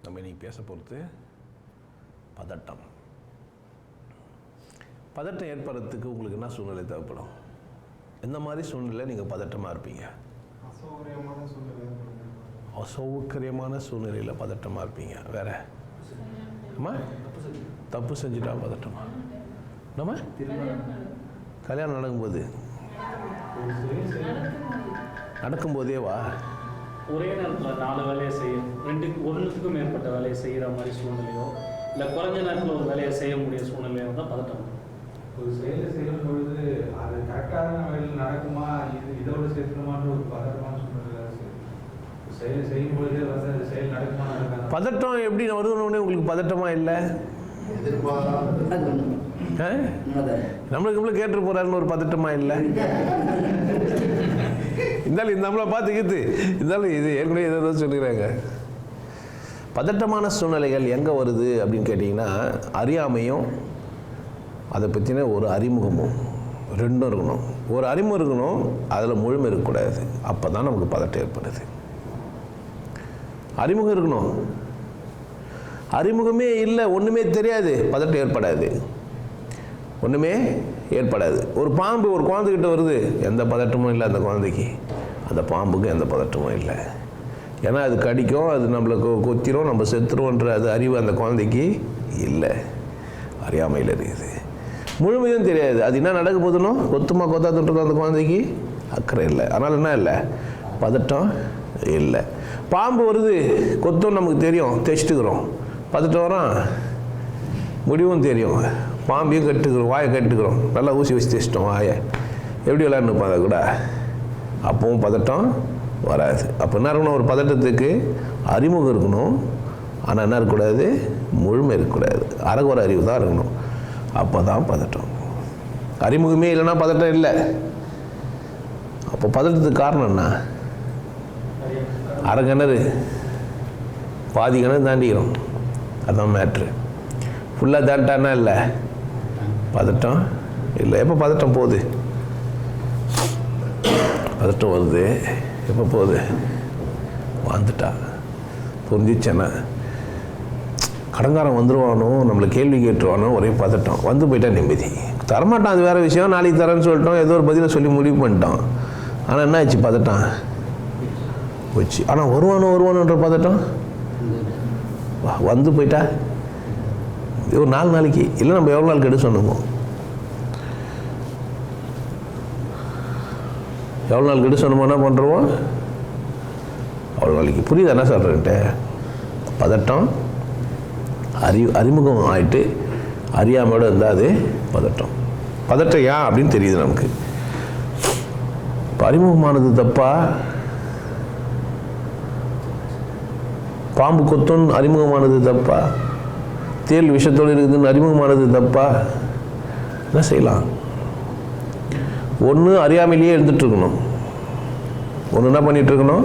நம்ம இன்னைக்கு பேச போகிறது பதட்டம். பதட்டம் ஏற்படுறதுக்கு உங்களுக்கு என்ன சூழ்நிலை தேவைப்படும்? எந்த மாதிரி சூழ்நிலை நீங்கள் பதட்டமாக இருப்பீங்க? அசௌகரியமான சூழ்நிலையில் பதட்டமாக இருப்பீங்க. வேற அம்மா தப்பு செஞ்சுட்டா பதட்டமா? நம்ம கல்யாணம் நடக்கும்போதே வா ஒரே நேரத்தில் 4 வேலையை செய்யும், ஒன்றுத்துக்கும் மேற்பட்ட வேலையை செய்கிற மாதிரி சூழ்நிலையோ இல்லை குறைஞ்ச நேரத்தில் ஒரு வேலையை செய்ய முடிய சூழ்நிலையோ தான் பதட்டம். ஒரு செயலை செய்யும் பொழுது அது கரெக்டான வேலையில் நடக்குமா, இதோட சேர்க்கணுமான்னு ஒரு பதட்டமான சூழ்நிலை செயலை செய்யும் பொழுதே வந்து அது செயல் நடக்குமா நடக்காது. பதட்டம் எப்படி வருதுன்னு உங்களுக்கு பதட்டமா இல்லை? நம்மளுக்கு கேட்டு போறாருன்னு ஒரு பதட்டமா இல்லை? இருந்தாலும் இந்த நம்மளை பார்த்துக்கிட்டு இருந்தாலும் இது ஏற்கனவே ஏதோ சொல்லிடுறாங்க. பதட்டமான சூழ்நிலைகள் எங்கே வருது அப்படின்னு கேட்டிங்கன்னா, அறியாமையும் அதை பற்றின ஒரு அறிமுகமும் ரெண்டும் இருக்கணும். ஒரு அறிமுகம் இருக்கணும், அதில் முழுமை இருக்கக்கூடாது. அப்போ தான் நமக்கு பதட்டம் ஏற்படுது. அறிமுகம் இருக்கணும். அறிமுகமே இல்லை, ஒன்றுமே தெரியாது, பதட்டம் ஏற்படாது. ஒன்றுமே ஏற்படாது. ஒரு பாம்பு ஒரு குழந்தைகிட்ட வருது, எந்த பதட்டமும் இல்லை அந்த குழந்தைக்கு. அந்த பாம்புக்கு எந்த பதட்டமும் இல்லை. ஏன்னா அது கடிக்கும், அது நம்மளை கொத்திரும், நம்ம செத்துருவோன்ற அது அறிவு அந்த குழந்தைக்கு இல்லை. அறியாமையில் இருக்குது. முழுமையும் தெரியாது, அது என்ன நடக்க போதுனோ கொத்தாதுன்றது அந்த குழந்தைக்கு அக்கறை இல்லை. அதனால் என்ன இல்லை, பதட்டம் இல்லை. பாம்பு வருது, கொத்தும் நமக்கு தெரியும், தைச்சிட்டுக்கிறோம். பதட்டம் வரும், முடிவும் தெரியும், பாம்பையும் கட்டுக்கிறோம், வாயை கட்டுக்கிறோம், நல்லா ஊசி வச்சு தைச்சிட்டோம் வாயை. எப்படி விளையாடணும் அதை கூட, அப்பவும் பதட்டம் வராது. அப்போ என்ன இருக்கணும், ஒரு பதட்டத்துக்கு அறிமுகம் இருக்கணும், ஆனால் என்ன இருக்கக்கூடாது, முழுமை இருக்கக்கூடாது, அறகுறை அறிவு தான் இருக்கணும். அப்போ தான் பதட்டம். அறிமுகமே இல்லைன்னா பதட்டம் இல்லை. அப்போ பதட்டத்துக்கு காரணம் என்ன? அரை கிணறு பாதி கிணறு தாண்டிக்கிறோம், அதுதான் மேட்ரு. ஃபுல்லாக தாண்டானா இல்லை, பதட்டம் இல்லை. எப்போ பதட்டம் போகுது? பதட்டம் வருது எப்போ போகுது? வந்துட்டா புரிஞ்சிச்சேன்னா, கடங்காரம் வந்துடுவானோ, நம்மளை கேள்வி கேட்டுருவானோ, ஒரே பதட்டம். வந்து போயிட்டா நிம்மதி. தரமாட்டான், அது வேறு விஷயம். நாளைக்கு தரேன்னு சொல்லிட்டோம், ஏதோ ஒரு பதிலை சொல்லி முடிவு பண்ணிட்டோம். ஆனால் என்ன ஆச்சு, பதட்டம் போச்சு. ஆனால் வருவானோன்ற பதட்டம் வந்து போயிட்டா ஒரு 4 நாளைக்கு இல்லை. நம்ம எவ்வளோ நாள் கெடு சொன்னோமோ, எவ்வளோ நாள் கெடு சொன்னோமோ என்ன பண்ணுறோமோ அவ்வளோ நாளைக்கு. புரியுது என்ன சொல்கிறேன்ட்டு? பதட்டம் அறிமுகம் ஆகிட்டு அறியாமையோடு இருந்தால் அது பதட்டம். பதட்டம் ஏன் அப்படின்னு தெரியுது நமக்கு. அறிமுகமானது தப்பா? பாம்பு கொத்துன்னு அறிமுகமானது தப்பா? தேல் விஷத்தோடு இருக்குதுன்னு அறிமுகமானது தப்பா? என்ன செய்யலாம்? ஒன்று அறியாமையிலேயே இருந்துகிட்ருக்கணும், ஒன்று என்ன பண்ணிகிட்ருக்கணும்,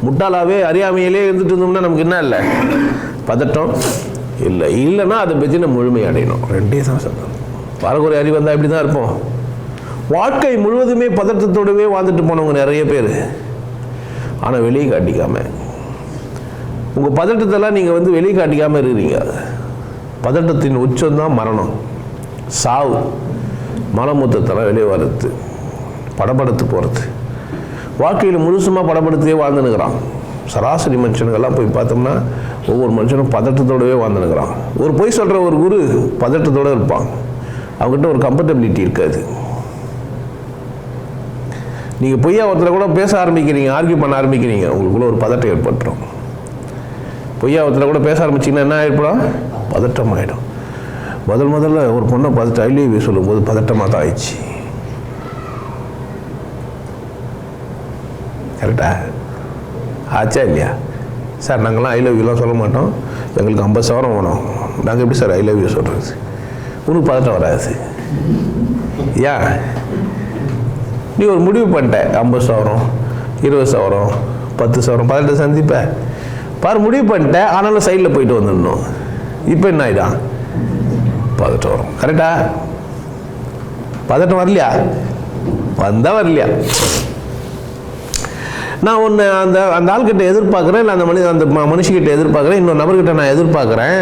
முட்டாளாவே அறியாமையிலே இருந்துட்டு இருந்தோம்னா நமக்கு என்ன இல்லை, பதட்டம் இல்லை. இல்லைன்னா அதை பற்றி நம்ம முழுமை அடையணும். ரெண்டே தான் சொல்லணும். வரக்குறை அறிவு வந்தால் இப்படி தான் இருப்போம். வாழ்க்கை முழுவதுமே பதட்டத்தோடவே வாழ்ந்துட்டு போனவங்க நிறைய பேர். ஆனால் வெளியே காட்டிக்காமல், உங்கள் பதட்டத்தெல்லாம் நீங்கள் வெளியே காட்டிக்காமல் இருக்கிறீங்க. பதட்டத்தின் உச்சம்தான் மரணம், சாவு. மலமூத்தத்தெல்லாம் வெளியே வர்றது, படப்படுத்து போகிறது. வாழ்க்கையில் முழுசுமாக படப்படுத்தே வாழ்ந்துனுக்கிறான். சராசரி மனுஷனுக்கெல்லாம் போய் பார்த்தோம்னா ஒவ்வொரு மனுஷனும் பதட்டத்தோடவே வாழ்ந்துனுக்கிறான். ஒரு பொய் சொல்கிற ஒரு குரு பதட்டத்தோடு இருப்பான், அவங்ககிட்ட ஒரு கம்ஃபர்டபிலிட்டி இருக்காது. நீங்கள் பொய்யா ஒருத்தரை கூட பேச ஆரம்பிக்கிறீங்க, ஆர்கியூ பண்ண ஆரம்பிக்கிறீங்க, உங்களுக்குள்ள ஒரு பதட்டம் ஏற்பட்டுரும். பொய்யா ஒருத்தரை கூட பேச ஆரம்பிச்சிங்கன்னா என்ன ஏற்படும், பதட்டம் ஆகிடும். முதல்ல ஒரு பொண்ணை பார்த்துட்டு ஐ லவ் யூ சொல்லும்போது பதட்டமாக தான் ஆயிடுச்சு. கரெக்டா ஆச்சா இல்லையா? சார் நாங்கள்லாம் ஐ லவ் யூலாம் சொல்ல மாட்டோம், எங்களுக்கு 50,000 வேணும். நாங்கள் எப்படி சார் ஐ லவ் யூ சொல்கிறது? உனக்கு பதட்டம் வராது. ஏன்? நீ ஒரு முடிவு பண்ணிட்ட, 50,000 20,000 10,000 பதட்டம் சந்திப்ப பாரு, முடிவு பண்ணிட்ட. ஆனாலும் சைடில் போயிட்டு வந்துடணும். இப்போ என்ன ஆகிடும், பதட்டம் வரும். கரெக்டா? பதட்டம் வரலையா? வந்தால் வரலையா? நான் ஒன்று அந்த ஆள்கிட்ட எதிர்பார்க்குறேன், இல்லை அந்த மனுஷிக்கிட்ட எதிர்பார்க்குறேன், இன்னொரு நபர்கிட்ட நான் எதிர்பார்க்குறேன்.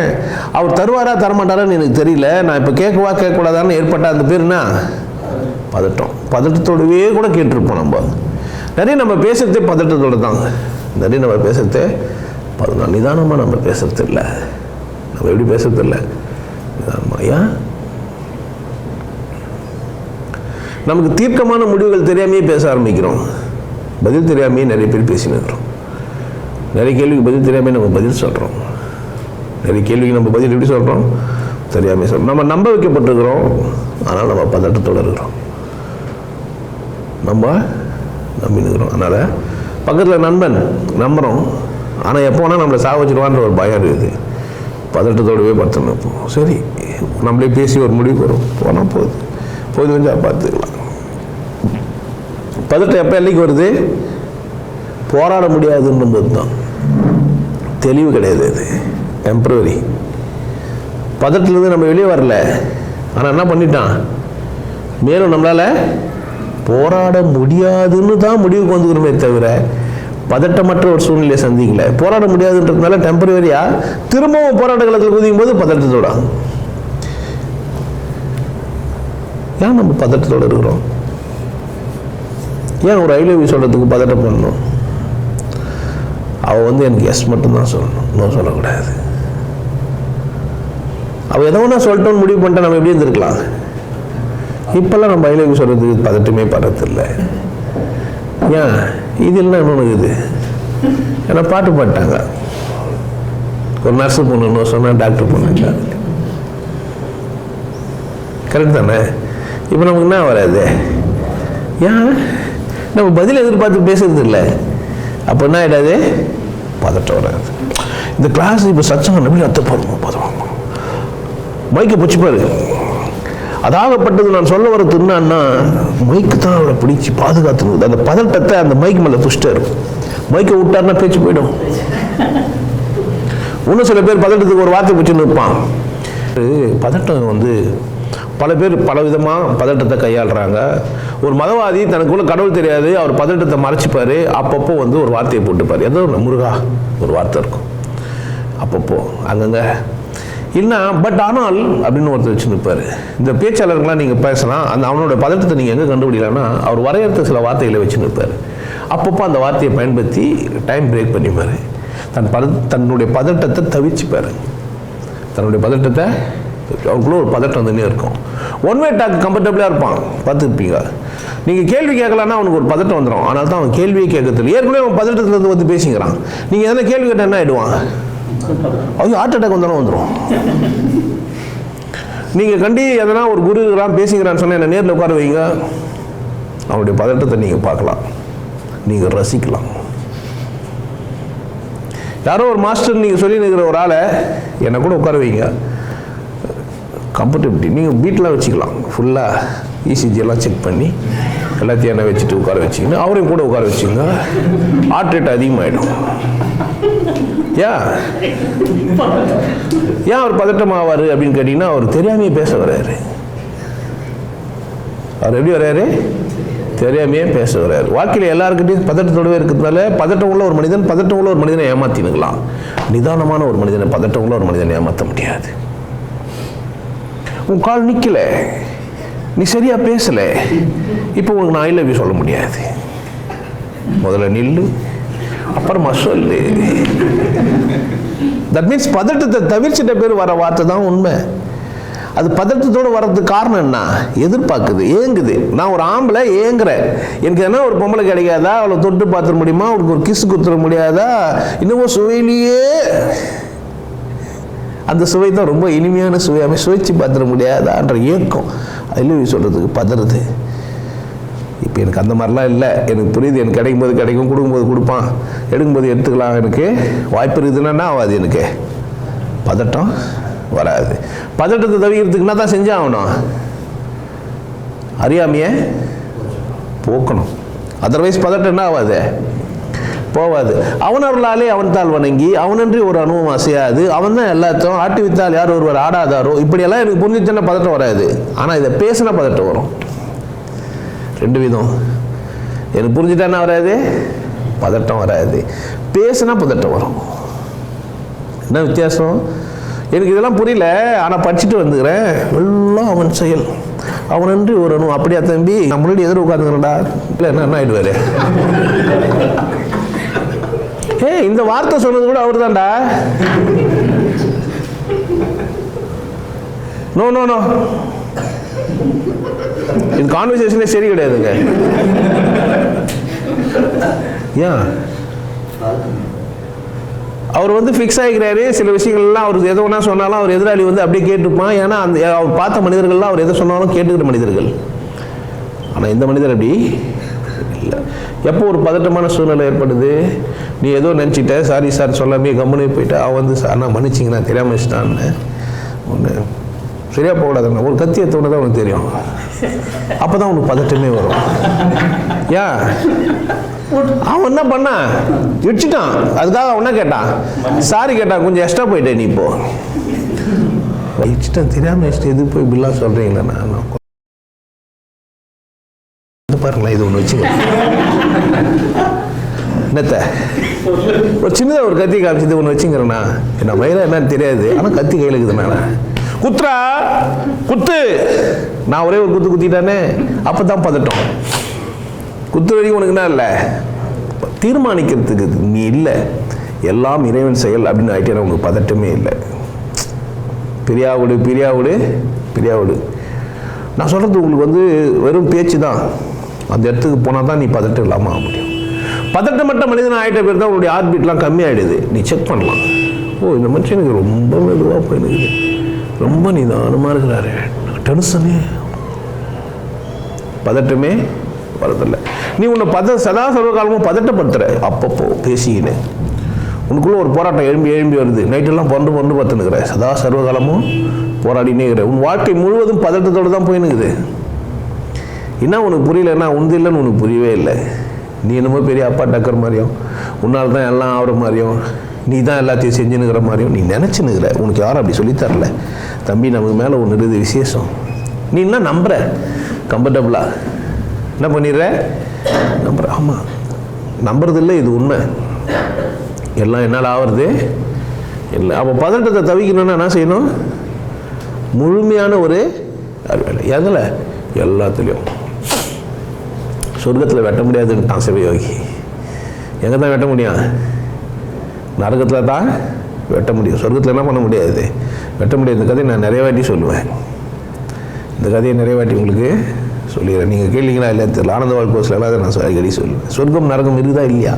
அவர் தருவாரா தரமாட்டாரான்னு எனக்கு தெரியல. நான் இப்போ கேட்கக்கூடாதான்னு ஏற்பட்ட அந்த பேர் என்ன? பதட்டம். பதட்டத்தோடவே கூட கேட்டிருப்போம். நம்ம பேசுகிறதே பதட்டத்தோடு தான். நம்ம பேசுகிறதே நிதானமாக நம்ம பேசுறது இல்லை. நம்ம எப்படி பேசுறது இல்லை? நிதானமாக. ஏன்? நமக்கு தீர்க்கமான முடிவுகள் தெரியாமையே பேச ஆரம்பிக்கிறோம். பதில் தெரியாமையே நிறைய பேர் பேசினுக்கிறோம். நிறைய கேள்விக்கு பதில் தெரியாமல் நம்ம பதில் சொல்கிறோம். நிறைய கேள்விக்கு நம்ம பதில் எப்படி சொல்கிறோம்? தெரியாமல் சொல்கிறோம். நம்ம நம்ப வைக்கப்பட்டிருக்கிறோம், ஆனால் நம்ம பதட்டத்தோடு இருக்கிறோம். நம்ம நம்பினுக்கிறோம். அதனால் பக்கத்தில் நண்பன் நம்புகிறோம், ஆனால் எப்போ வேணால் நம்மளை சாவச்சிடுவான்ற ஒரு பயம் இருக்குது. பதட்டத்தோடவே படுத்தணும். இருப்போம். சரி, நம்மளே பேசி ஒரு முடிவு வரும், போனால் போது கொஞ்சம் பார்த்துக்கலாம். பதட்டம் எப்போ எல்லைக்கு வருது? போராட முடியாதுன்ற போது தான். தெளிவு கிடையாது, அது டெம்பரரி. பதட்டத்துலேருந்து நம்ம வெளியே வரல, ஆனால் என்ன பண்ணிட்டான்? மேலும் நம்மளால் போராட முடியாதுன்னு தான் முடிவுக்கு வந்துக்கிறோமே தவிர பதட்டமற்ற ஒரு சூழ்நிலையை சந்திக்கல. போராட முடியாதுன்றதுனால டெம்பரரியா திரும்பவும் போராட்ட காலத்தில் குதிக்கும் போது பதட்டத்தோட. ஏன் நம்ம பதட்டத்தோடு இருக்கிறோம்? ஏன் ஒரு ஐ லவ் யூ சொல்கிறதுக்கு பதட்டம் பண்ணணும்? அவள் எனக்கு எஸ் மட்டும்தான் சொல்லணும், நோ சொல்லக்கூடாது. அவள் எதோ ஒன்றா சொல்லிட்டோன்னு முடிவு பண்ணிட்டா நம்ம எப்படி இருந்திருக்கலாம்? இப்போல்லாம் நம்ம ஐ லவ் யூ சொல்கிறதுக்கு பதட்டமே படுறதில்லை. ஏன்? இது என்ன இன்னொன்று இது? ஏன்னா பாட்டு பாட்டாங்க. ஒரு நர்ஸு பொண்ணு சொன்னால் டாக்டர் பொண்ணு. கரெக்ட் தானே? இப்போ நமக்கு என்ன வராது? ஏன்? நம்ம பதில் எதிர்பார்த்து பேசுறது இல்லை. அப்போ என்ன ஆகிடாது? பதட்டம் வராது. இந்த கிளாஸ் இப்போ சச்சங்கம் எப்படி அத்தை பதம் மைக்கை பிடிச்சிப்பாரு. அதாகப்பட்டது நான் சொல்ல வரது என்னன்னா, மைக்கு தான் அவளை பிடிச்சி பாதுகாத்துனுது. அந்த பதட்டத்தை அந்த மைக்கு மேலே துஷ்டாரு. மைக்கை விட்டாருன்னா பேச்சு போயிடும். இன்னும் சில பேர் பதட்டத்துக்கு ஒரு வார்த்தை பிடிச்சுன்னு இருப்பான். பதட்டம் பல பேர் பல விதமாக பதட்டத்தை கையாளுறாங்க. ஒரு மதவாதி தனக்குள்ள கடவுள் தெரியாது, அவர் பதட்டத்தை மறைச்சிப்பார். அப்பப்போ ஒரு வார்த்தையை போட்டுப்பார். ஏதோ முருகா ஒரு வார்த்தை இருக்கும் அப்பப்போ அங்கங்கே இல்லைன்னா. பட் ஆனால் அப்படின்னு ஒருத்தர் வச்சுருப்பார். இந்த பேச்சாளர்கள்லாம் நீங்கள் பேசலாம், அவனோட பதட்டத்தை நீங்கள் எங்கே கண்டுபிடிக்கலாம்னா அவர் வரையறுத்த சில வார்த்தைகளை வச்சுருப்பார். அப்பப்போ அந்த வார்த்தையை பயன்படுத்தி டைம் பிரேக் பண்ணிப்பார். தன்னுடைய பதட்டத்தை தவிர்த்துப்பார். தன்னுடைய பதட்டத்தை அவங்களுக்குள்ள ஒரு பதட்டம் வந்துன்னே இருக்கும். ஒன் வே டாக் கம்ஃபர்டபுளாக இருப்பான், பார்த்துருப்பீங்க. நீங்கள் கேள்வி கேட்கலான்னா அவனுக்கு ஒரு பதட்டம் வந்துடும். ஆனால் தான் அவன் கேள்வியே கேட்கறதில்லை. ஏற்கனவே அவன் பதட்டத்துலேருந்து பேசிக்கிறான். நீங்கள் எதனா கேள்வி கேட்டால் என்ன ஆகிடுவான்? ஐயோ ஹார்ட் அட்டாக் வந்தாலும் வந்துடும். நீங்கள் எதனா ஒரு குரு இருக்கிறான் பேசிக்கிறான்னு சொன்னால் என்ன நேரில் உட்கார வைங்க, அவனுடைய பதட்டத்தை நீங்கள் பார்க்கலாம், நீங்கள் ரசிக்கலாம். யாரோ ஒரு மாஸ்டர் நீங்கள் சொல்லி நிற்கிற ஒரு ஆளை என்னை கூட உட்கார வைங்க, கம்ஃபர்டபிலிட்டி நீங்கள் வீட்டில் வச்சுக்கலாம். ஃபுல்லாக இசிஜியெல்லாம் செக் பண்ணி எல்லாத்தையும் என்ன வச்சுட்டு உட்கார வச்சிங்கன்னா அவரையும் கூட உட்கார வச்சுங்க, ஹார்ட் ரேட் அதிகமாகிடும். ஏன் அவர் பதட்டமாவார் அப்படின்னு கேட்டிங்கன்னா, அவர் தெரியாமையே பேச வர்றாரு. அவர் எப்படி வர்றாரு? தெரியாமையே பேச வர்றாரு. வாழ்க்கையில் எல்லாருக்கிட்டையும் பதட்டத்தோடவே இருக்கிறதுனால பதட்டம் உள்ள ஒரு மனிதனை ஏமாத்தினுக்கலாம். நிதானமான ஒரு மனிதனை பதட்டம் உள்ள ஒரு மனிதனை ஏமாற்ற முடியாது. உன் கால் நிற்கல, நீ சரியா பேசல, இப்போ உனக்கு நான் ஐ லவ் யூ சொல்ல முடியாது. முதல்ல நில்லு, அப்புறமா சொல்லு. தட் மீன்ஸ் பதட்டத்தை தவிர்ச்சிட்ட பேர் வர வார்த்தை தான் உண்மை. அது பதட்டத்தோடு வர்றதுக்கு காரணம் என்ன? எதிர்பார்க்குது, ஏங்குது. நான் ஒரு ஆம்பளை ஏங்குறேன், எனக்கு என்ன ஒரு பொம்பளை கிடைக்காதா, அவளை தொட்டு பார்த்துட முடியுமா, அவளுக்கு ஒரு கிஸ் கொடுத்துட முடியாதா, இன்னமும் சுவையிலேயே அந்த சுவை தான் ரொம்ப இனிமையான சுவையாமே சுவைச்சு பார்த்துட முடியாதான்ற ஏக்கம் ஐ லவ் யூ சொல்கிறதுக்கு பதறது. இப்போ எனக்கு அந்த மாதிரிலாம் இல்லை, எனக்கு புரியுது. எனக்கு கிடைக்கும்போது கிடைக்கும், கொடுக்கும்போது கொடுப்பான், எடுக்கும்போது எடுத்துக்கலாம். எனக்கு வாய்ப்பு இருக்குதுன்னா ஆகாது, எனக்கு பதட்டம் வராது. பதட்டத்தை தவிர்க்கிறதுக்குன்னா தான் செஞ்சாகணும், அறியாமையே போக்கணும். அதர்வைஸ் பதட்டம் என்ன ஆகாது, போவாது. அவனவர்களாலே அவன் தாள் வணங்கி அவனன்றி ஒரு அனுபவம் அசையாது, அவன் தான் எல்லாத்தையும் ஆட்டி வித்தால் யார் ஒருவர் ஆடாதாரோ, இப்படியெல்லாம் எனக்கு புரிஞ்சிச்சுன்னா பதட்டம் வராது. ஆனால் இதை பேசினா பதட்டம் வரும். ரெண்டு விதம். எனக்கு புரிஞ்சுட்டா என்ன வராது, பதட்டம் வராது. பேசுனா பதட்டம் வரும். என்ன வித்தியாசம்? எனக்கு இதெல்லாம் புரியல, ஆனால் படிச்சுட்டு வந்துக்கிறேன். எல்லாம் அவன் செயல், அவனன்று ஒரு அணு. அப்படியா தம்பி, நான் முன்னாடி எதிர உட்காந்துக்கிறேன்டா. இல்லை என்ன ஆயிடுவாரு? இந்த வார்த்தை சொன்னது கூட அவர் தான்டா. நோ நோ நோ, இது கான்வர்சேஷனே சரி கிடையாதுங்க. ஏன் அவர் வந்து ஃபிக்ஸ் ஆகிக்கிறாரு. சில விஷயங்கள்லாம் அவர் எதை ஒன்றா சொன்னாலும் அவர் எதிராளி வந்து அப்படியே கேட்டுப்பான். ஏன்னா அந்த அவர் பார்த்த மனிதர்கள்லாம் அவர் எதை சொன்னாலும் கேட்டுக்கிற மனிதர்கள். ஆனால் இந்த மனிதர் அப்படி இல்லை. எப்போ ஒரு பதட்டமான சூழ்நிலை ஏற்படுது, நீ ஏதோ நினச்சிட்ட, சாரி சார் சொல்லாமே கம்முனே போயிட்ட, அவன் வந்து சார் நான் மன்னிச்சிங்க நான் தெரியாமல் வச்சுட்டான்னு ஒன்று சரியாக போகக்கூடாதுண்ணா. ஒரு கத்தியை தோணுதான் உனக்கு தெரியும், அப்போ தான் உனக்கு பதட்டமே வரும். ஏன் அவன் என்ன பண்ணான், இடிச்சிட்டான், அதுக்காக அவன் என்ன கேட்டான், சாரி கேட்டான், கொஞ்சம் எக்ஸ்ட்ரா போயிட்டேன். நீ இப்போ இடிச்சிட்டான் தெரியாமல் வச்சுட்டு எது போய் பில்லாம் சொல்கிறீங்களா? நான் பாருங்களேன், இது ஒன்று வச்சுங்க. என்னத்த ஒரு சின்னதாக ஒரு கத்தி காமிச்சது ஒன்று வச்சுங்கிறேண்ணா. என்ன வயிறா என்னன்னு தெரியாது, ஆனால் கத்தி கையில் இருக்குதுண்ணா. குத்துறா குத்து, நான் ஒரே ஒரு குத்து குத்திட்டானே, அப்போ தான் பதட்டம். குத்து வரைக்கும் உனக்கு என்ன இல்லை, தீர்மானிக்கிறதுக்கு நீ இல்லை, எல்லாம் இறைவன் செயல் அப்படின்னு ஆகிட்டே உங்களுக்கு பதட்டமே இல்லை. பிரியாவிடு பிரியாவிடு பிரியாவிடு. நான் சொல்கிறது உங்களுக்கு வந்து வெறும் பேச்சு தான். அந்த இடத்துக்கு போனால் தான் நீ பதட்டம் இல்லாமல் ஆக முடியும். பதட்டமற்ற மனிதன் ஆகிட்ட பேர் தான் உங்களுடைய ஹார்ட் பீட்லாம் கம்மியாகிடுது. நீ செக் பண்ணலாம். ஓ இந்த மனுஷனுக்கு ரொம்ப மெதுவாக போயிடுது, ரொம்ப நிதானமாக இருக்கிறாரு, டென்ஷனே பதட்டமே வரதில்லை. நீ உன்னை சதா சர்வகாலமும் பதட்டப்படுத்துற. அப்பப்போ பேசிக்கின்னு உனக்குள்ளே ஒரு போராட்டம் எழும்பி எழும்பி வருது. நைட்டெல்லாம் பொண்டு பார்த்துன்னுக்கிற, சதா சர்வகாலமும் போராடினே இருக்கிற. உன் வாழ்க்கை முழுவதும் பதட்டத்தோடு தான் போயின்னுக்குது. என்ன உனக்கு புரியலன்னா உந்து இல்லைன்னு உனக்கு புரியவே இல்லை. நீ என்னமோ பெரிய அப்பா டக்கர் மாதிரியும், உன்னால் தான் எல்லாம் ஆகிற மாதிரியும், நீ தான் எல்லாத்தையும் செஞ்சுன்னுக்கிற மாதிரியும் நீ நினச்சின்னுக்கிற. உனக்கு யாரும் அப்படி சொல்லித்தரல. தம்பி நமக்கு மேலே ஒன்று இருக்குது விசேஷம். நீ என்ன நம்புற, கம்ஃபர்டபுளாக என்ன பண்ணிடுற, நம்புற. ஆமாம், நம்புறது இல்லை, இது உண்மை. எல்லாம் என்னால் ஆகிறது இல்லை. அப்போ பதட்டத்தை தவிக்கணும்னா என்ன செய்யணும்? முழுமையான ஒரு எதில், எல்லாத்துலேயும். சொர்க்கத்தில் வெட்ட முடியாதுன்ட்டான் சிவயோகி. எங்கே தான் வெட்ட முடியும்? நரகத்தில் தான் வெட்ட முடியும். சொர்க்கத்தில் என்ன பண்ண முடியாது, வெட்ட முடியாது. இந்த கதையை நான் நிறைய வாட்டி சொல்லுவேன். இந்த கதையை நிறைய வாட்டி உங்களுக்கு சொல்லிடுறேன். நீங்கள் கேள்விங்களா இல்லையா தெரியல. ஆனந்த வாழ்க்கோஸில் எல்லாம் நான் அடிக்கடி சொல்லுவேன். சொர்க்கம் நரகம் இருக்குதா இல்லையா?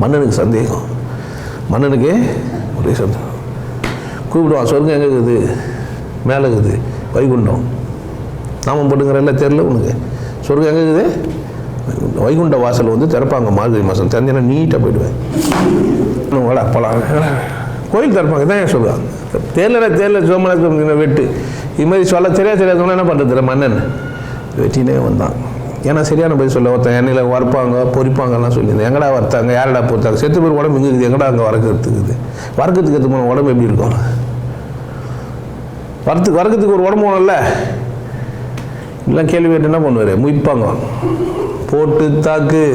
மன்னனுக்கு சந்தேகம். மன்னனுக்கு ஒரே சந்தேகம். கூப்பிடுவான், சொர்க்கம் எங்கே இருக்குது? மேலே இருக்குது, வைகுண்டம். நாமம் போட்டுங்கிறல்ல தெரியல உனக்கு. சொர்க்கம் எங்கே இருக்குது? வைகுண்ட வாசல் வந்து திறப்பாங்க மார்கழி மாதம். தெரிஞ்சேன்னா நீட்டாக போயிடுவேன். வாடா போகலாம், கோயில் திறப்பாங்க. இதான் ஏன் சொல்லுவாங்க. தேர்தலில் சோமநாத வெட்டு இது மாதிரி சொல்ல தெரியாதவங்க என்ன பண்ணுறது? மன்னன் வெட்டினே வந்தான். ஏன்னா சரியான பதில் சொல்ல, ஒருத்தன் எண்ணெயில் வறுப்பாங்க பொறிப்பாங்கலாம் சொல்லியிருந்தேன். எங்கடா வறுத்தாங்க, யாரடா பொறுத்தாங்க? செத்து பேர் உடம்பு இங்கே இருக்குது, எங்கடா அங்கே வறக்கிறதுக்குது? வறக்கிறதுக்கு எடுத்து போன உடம்பு எப்படி இருக்கும்? வறக்கிறதுக்கு ஒரு உடம்பு போனோம்ல. எல்லாம் கேள்வி கேட்டு என்ன பண்ணுவார்? முய்ப்பாங்க, போட்டு தாக்கு,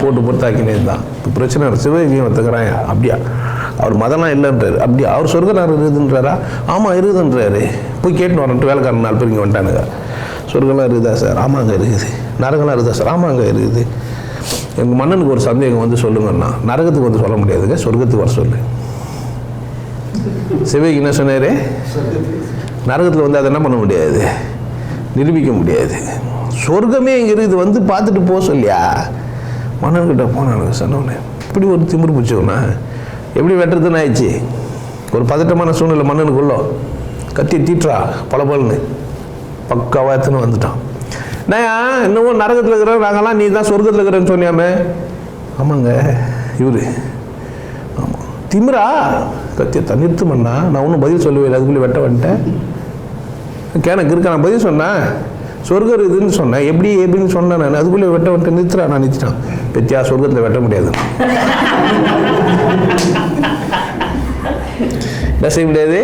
போட்டு தாக்கினே தான். இப்போ பிரச்சனை சிவகங்கையும் ஒத்துக்கிறான். அப்படியா? அவர் மதம்லாம் இல்லைன்றாரு. அப்படியா? அவர் சொர்க்கம் இருக்குதுன்றாரா? ஆமாம் இருக்குதுன்றாரு. போய் கேட்டுன்னு வரன்ட்டு வேலைக்காரன் 4 பேர் இங்கே வந்துட்டானுங்க. சொர்க்கம்லாம் இருக்குதா சார்? ஆமாங்க இருக்குது. நரகம்லாம் இருக்குதா சார்? ஆமாங்க இருக்குது. எங்கள் மன்னனுக்கு ஒரு சந்தேகம் வந்து சொல்லுங்கன்னா, நரகத்துக்கு வந்து சொல்ல முடியாதுங்க, சொர்க்கத்துக்கு வர சொல்லு. சிவகங்கை என்ன சொன்னார்? நரகத்தில் வந்து அதை என்ன பண்ண முடியாது, நிரூபிக்க முடியாது. சொர்க்கமே இங்கே இருக்குது, வந்து பார்த்துட்டு போக சொல்லியா? மன்னன்கிட்ட போனானுங்க. சொன்னோன்னே இப்படி ஒரு திமிரு பிடிச்சோன்னா எப்படி வெட்டுறதுன்னு ஆயிடுச்சு. ஒரு பதட்டமான சூழ்நிலை மன்னனுக்குள்ளோ கத்தி தீட்டுறா பலன்னு பக்காவாக எடுத்துன்னு வந்துட்டான். நான் இன்னமும் நரகத்தில் இருக்கிறோம், நாங்கள்லாம் நீ தான் சொர்க்கத்தில் இருக்கிறேன்னு சொன்னியாமே. ஆமாங்க இவரு. ஆமாம் திமிரா கத்தியத்தான் நிறுத்துமண்ணா. நான் ஒன்றும் பதில் சொல்லவே, அதுக்குள்ளே வெட்ட வந்துட்டேன். எனக்கு இருக்க நான் பதில் சொன்னேன், சொர்க்கம் இருக்குதுன்னு சொன்னேன். எப்படின்னு சொன்னேன் நான். அதுக்குள்ளே வெட்ட வந்துட்டு நிறுத்துறா. நான் நிறுத்திட்டான். பெத்தியா சொர்க்கத்தில் வெட்ட முடியாது, என்ன செய்ய முடியாது,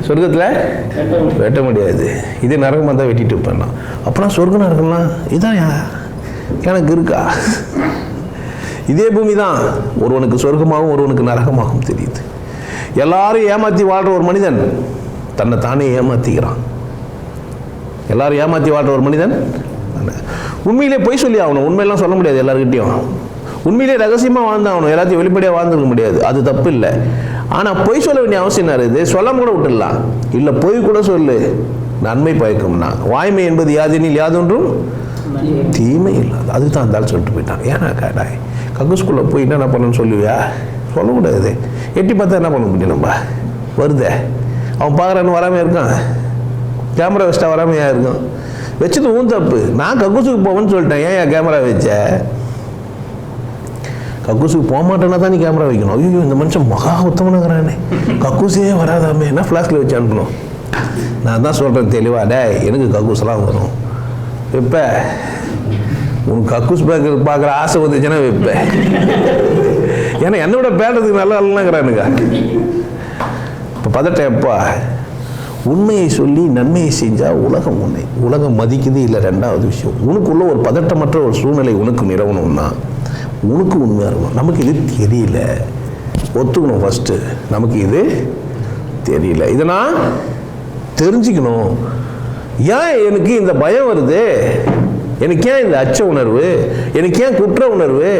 சொர்க்கத்தில் வெட்ட முடியாது. இதே நரகமாக தான் வெட்டிட்டு இருப்பேன் நான். அப்போனா சொர்க்கம் நரகம்லாம் இதான் எனக்கு இருக்கா? இதே பூமி தான் ஒருவனுக்கு சொர்க்கமாகவும் ஒருவனுக்கு நரகமாகவும் தெரியுது. எல்லாரும் ஏமாற்றி வாழ்கிற ஒரு மனிதன் தன்னை தானே ஏமாற்றிக்கிறான். எல்லாரும் ஏமாற்றி வாழ்கிற ஒரு மனிதன் உண்மையிலே பொய் சொல்லி ஆகணும். உண்மையெல்லாம் சொல்ல முடியாது எல்லாருக்கிட்டையும். உண்மையிலே ரகசியமாக வாழ்ந்தாகணும். எல்லாத்தையும் வெளிப்படையாக வாழ்ந்துருக்க முடியாது. அது தப்பு இல்லை. ஆனால் பொய் சொல்ல வேண்டிய அவசியம் என்ன இருக்குது? சொல்லாம கூட விட்டுடலாம். இல்லை பொய் கூட சொல்லு, நன்மை பயக்கும்னா. வாய்மை என்பது யாதெனில் யாதொன்றும் தீமை இல்லாது. அதுக்கு தான் இருந்தாலும் சொல்லிட்டு போயிட்டான். ஏன்னா கேட்டாய் கக்கூஸ்குள்ளே போய் என்ன பண்ணணும்னு சொல்லுவியா? சொல்லக்கூடாது. எட்டி பார்த்தா என்ன பண்ண முடியும்? நம்ம வருதே அவன் பார்க்குறான்னு வராமையாக இருக்கான். கேமரா வச்சுட்டா வராமையா இருக்கும். வச்சது ஊன் தப்பு. நான் கக்கூசுக்கு போவேன்னு சொல்லிட்டேன். ஏன் கேமரா வச்ச? கக்கூசுக்கு போக மாட்டேன்னா தான் நீ கேமரா வைக்கணும். ஐயோ இந்த மனுஷன் மகா உத்தமனுங்கிறானே, கக்கூசே வராதாமே, என்ன ஃப்ளாஸ்கில் வச்சு அனுப்பணும். நான் தான் சொல்கிறேன் தெளிவா, டே எனக்கு கக்கூஸ்லாம் வரும். வைப்ப உனக்கு கக்கூஸ் பார்க்குற ஆசை வந்துச்சுன்னா வைப்பேன். ஏன்னா என்னோட பேடுறதுக்கு நல்லா இல்லைங்கிறானுங்க. இப்போ பதட்டம் எப்பா? உண்மையை சொல்லி நன்மையை செஞ்சால் உலகம் உண்மை, உலகம் மதிக்குது. இல்லை ரெண்டாவது விஷயம், உனக்குள்ள ஒரு பதட்டமற்ற ஒரு சூழ்நிலை உனக்கு நிறவணும்னா உனக்கு உண்மையாக இருக்கணும். நமக்கு இது தெரியல, ஒத்துக்கணும். ஃபஸ்ட்டு நமக்கு இது தெரியல, இதை நான் தெரிஞ்சுக்கணும். ஏன் எனக்கு இந்த பயம் வருது? எனக்கு ஏன் இந்த அச்ச உணர்வு? எனக்கு ஏன் குற்ற உணர்வு?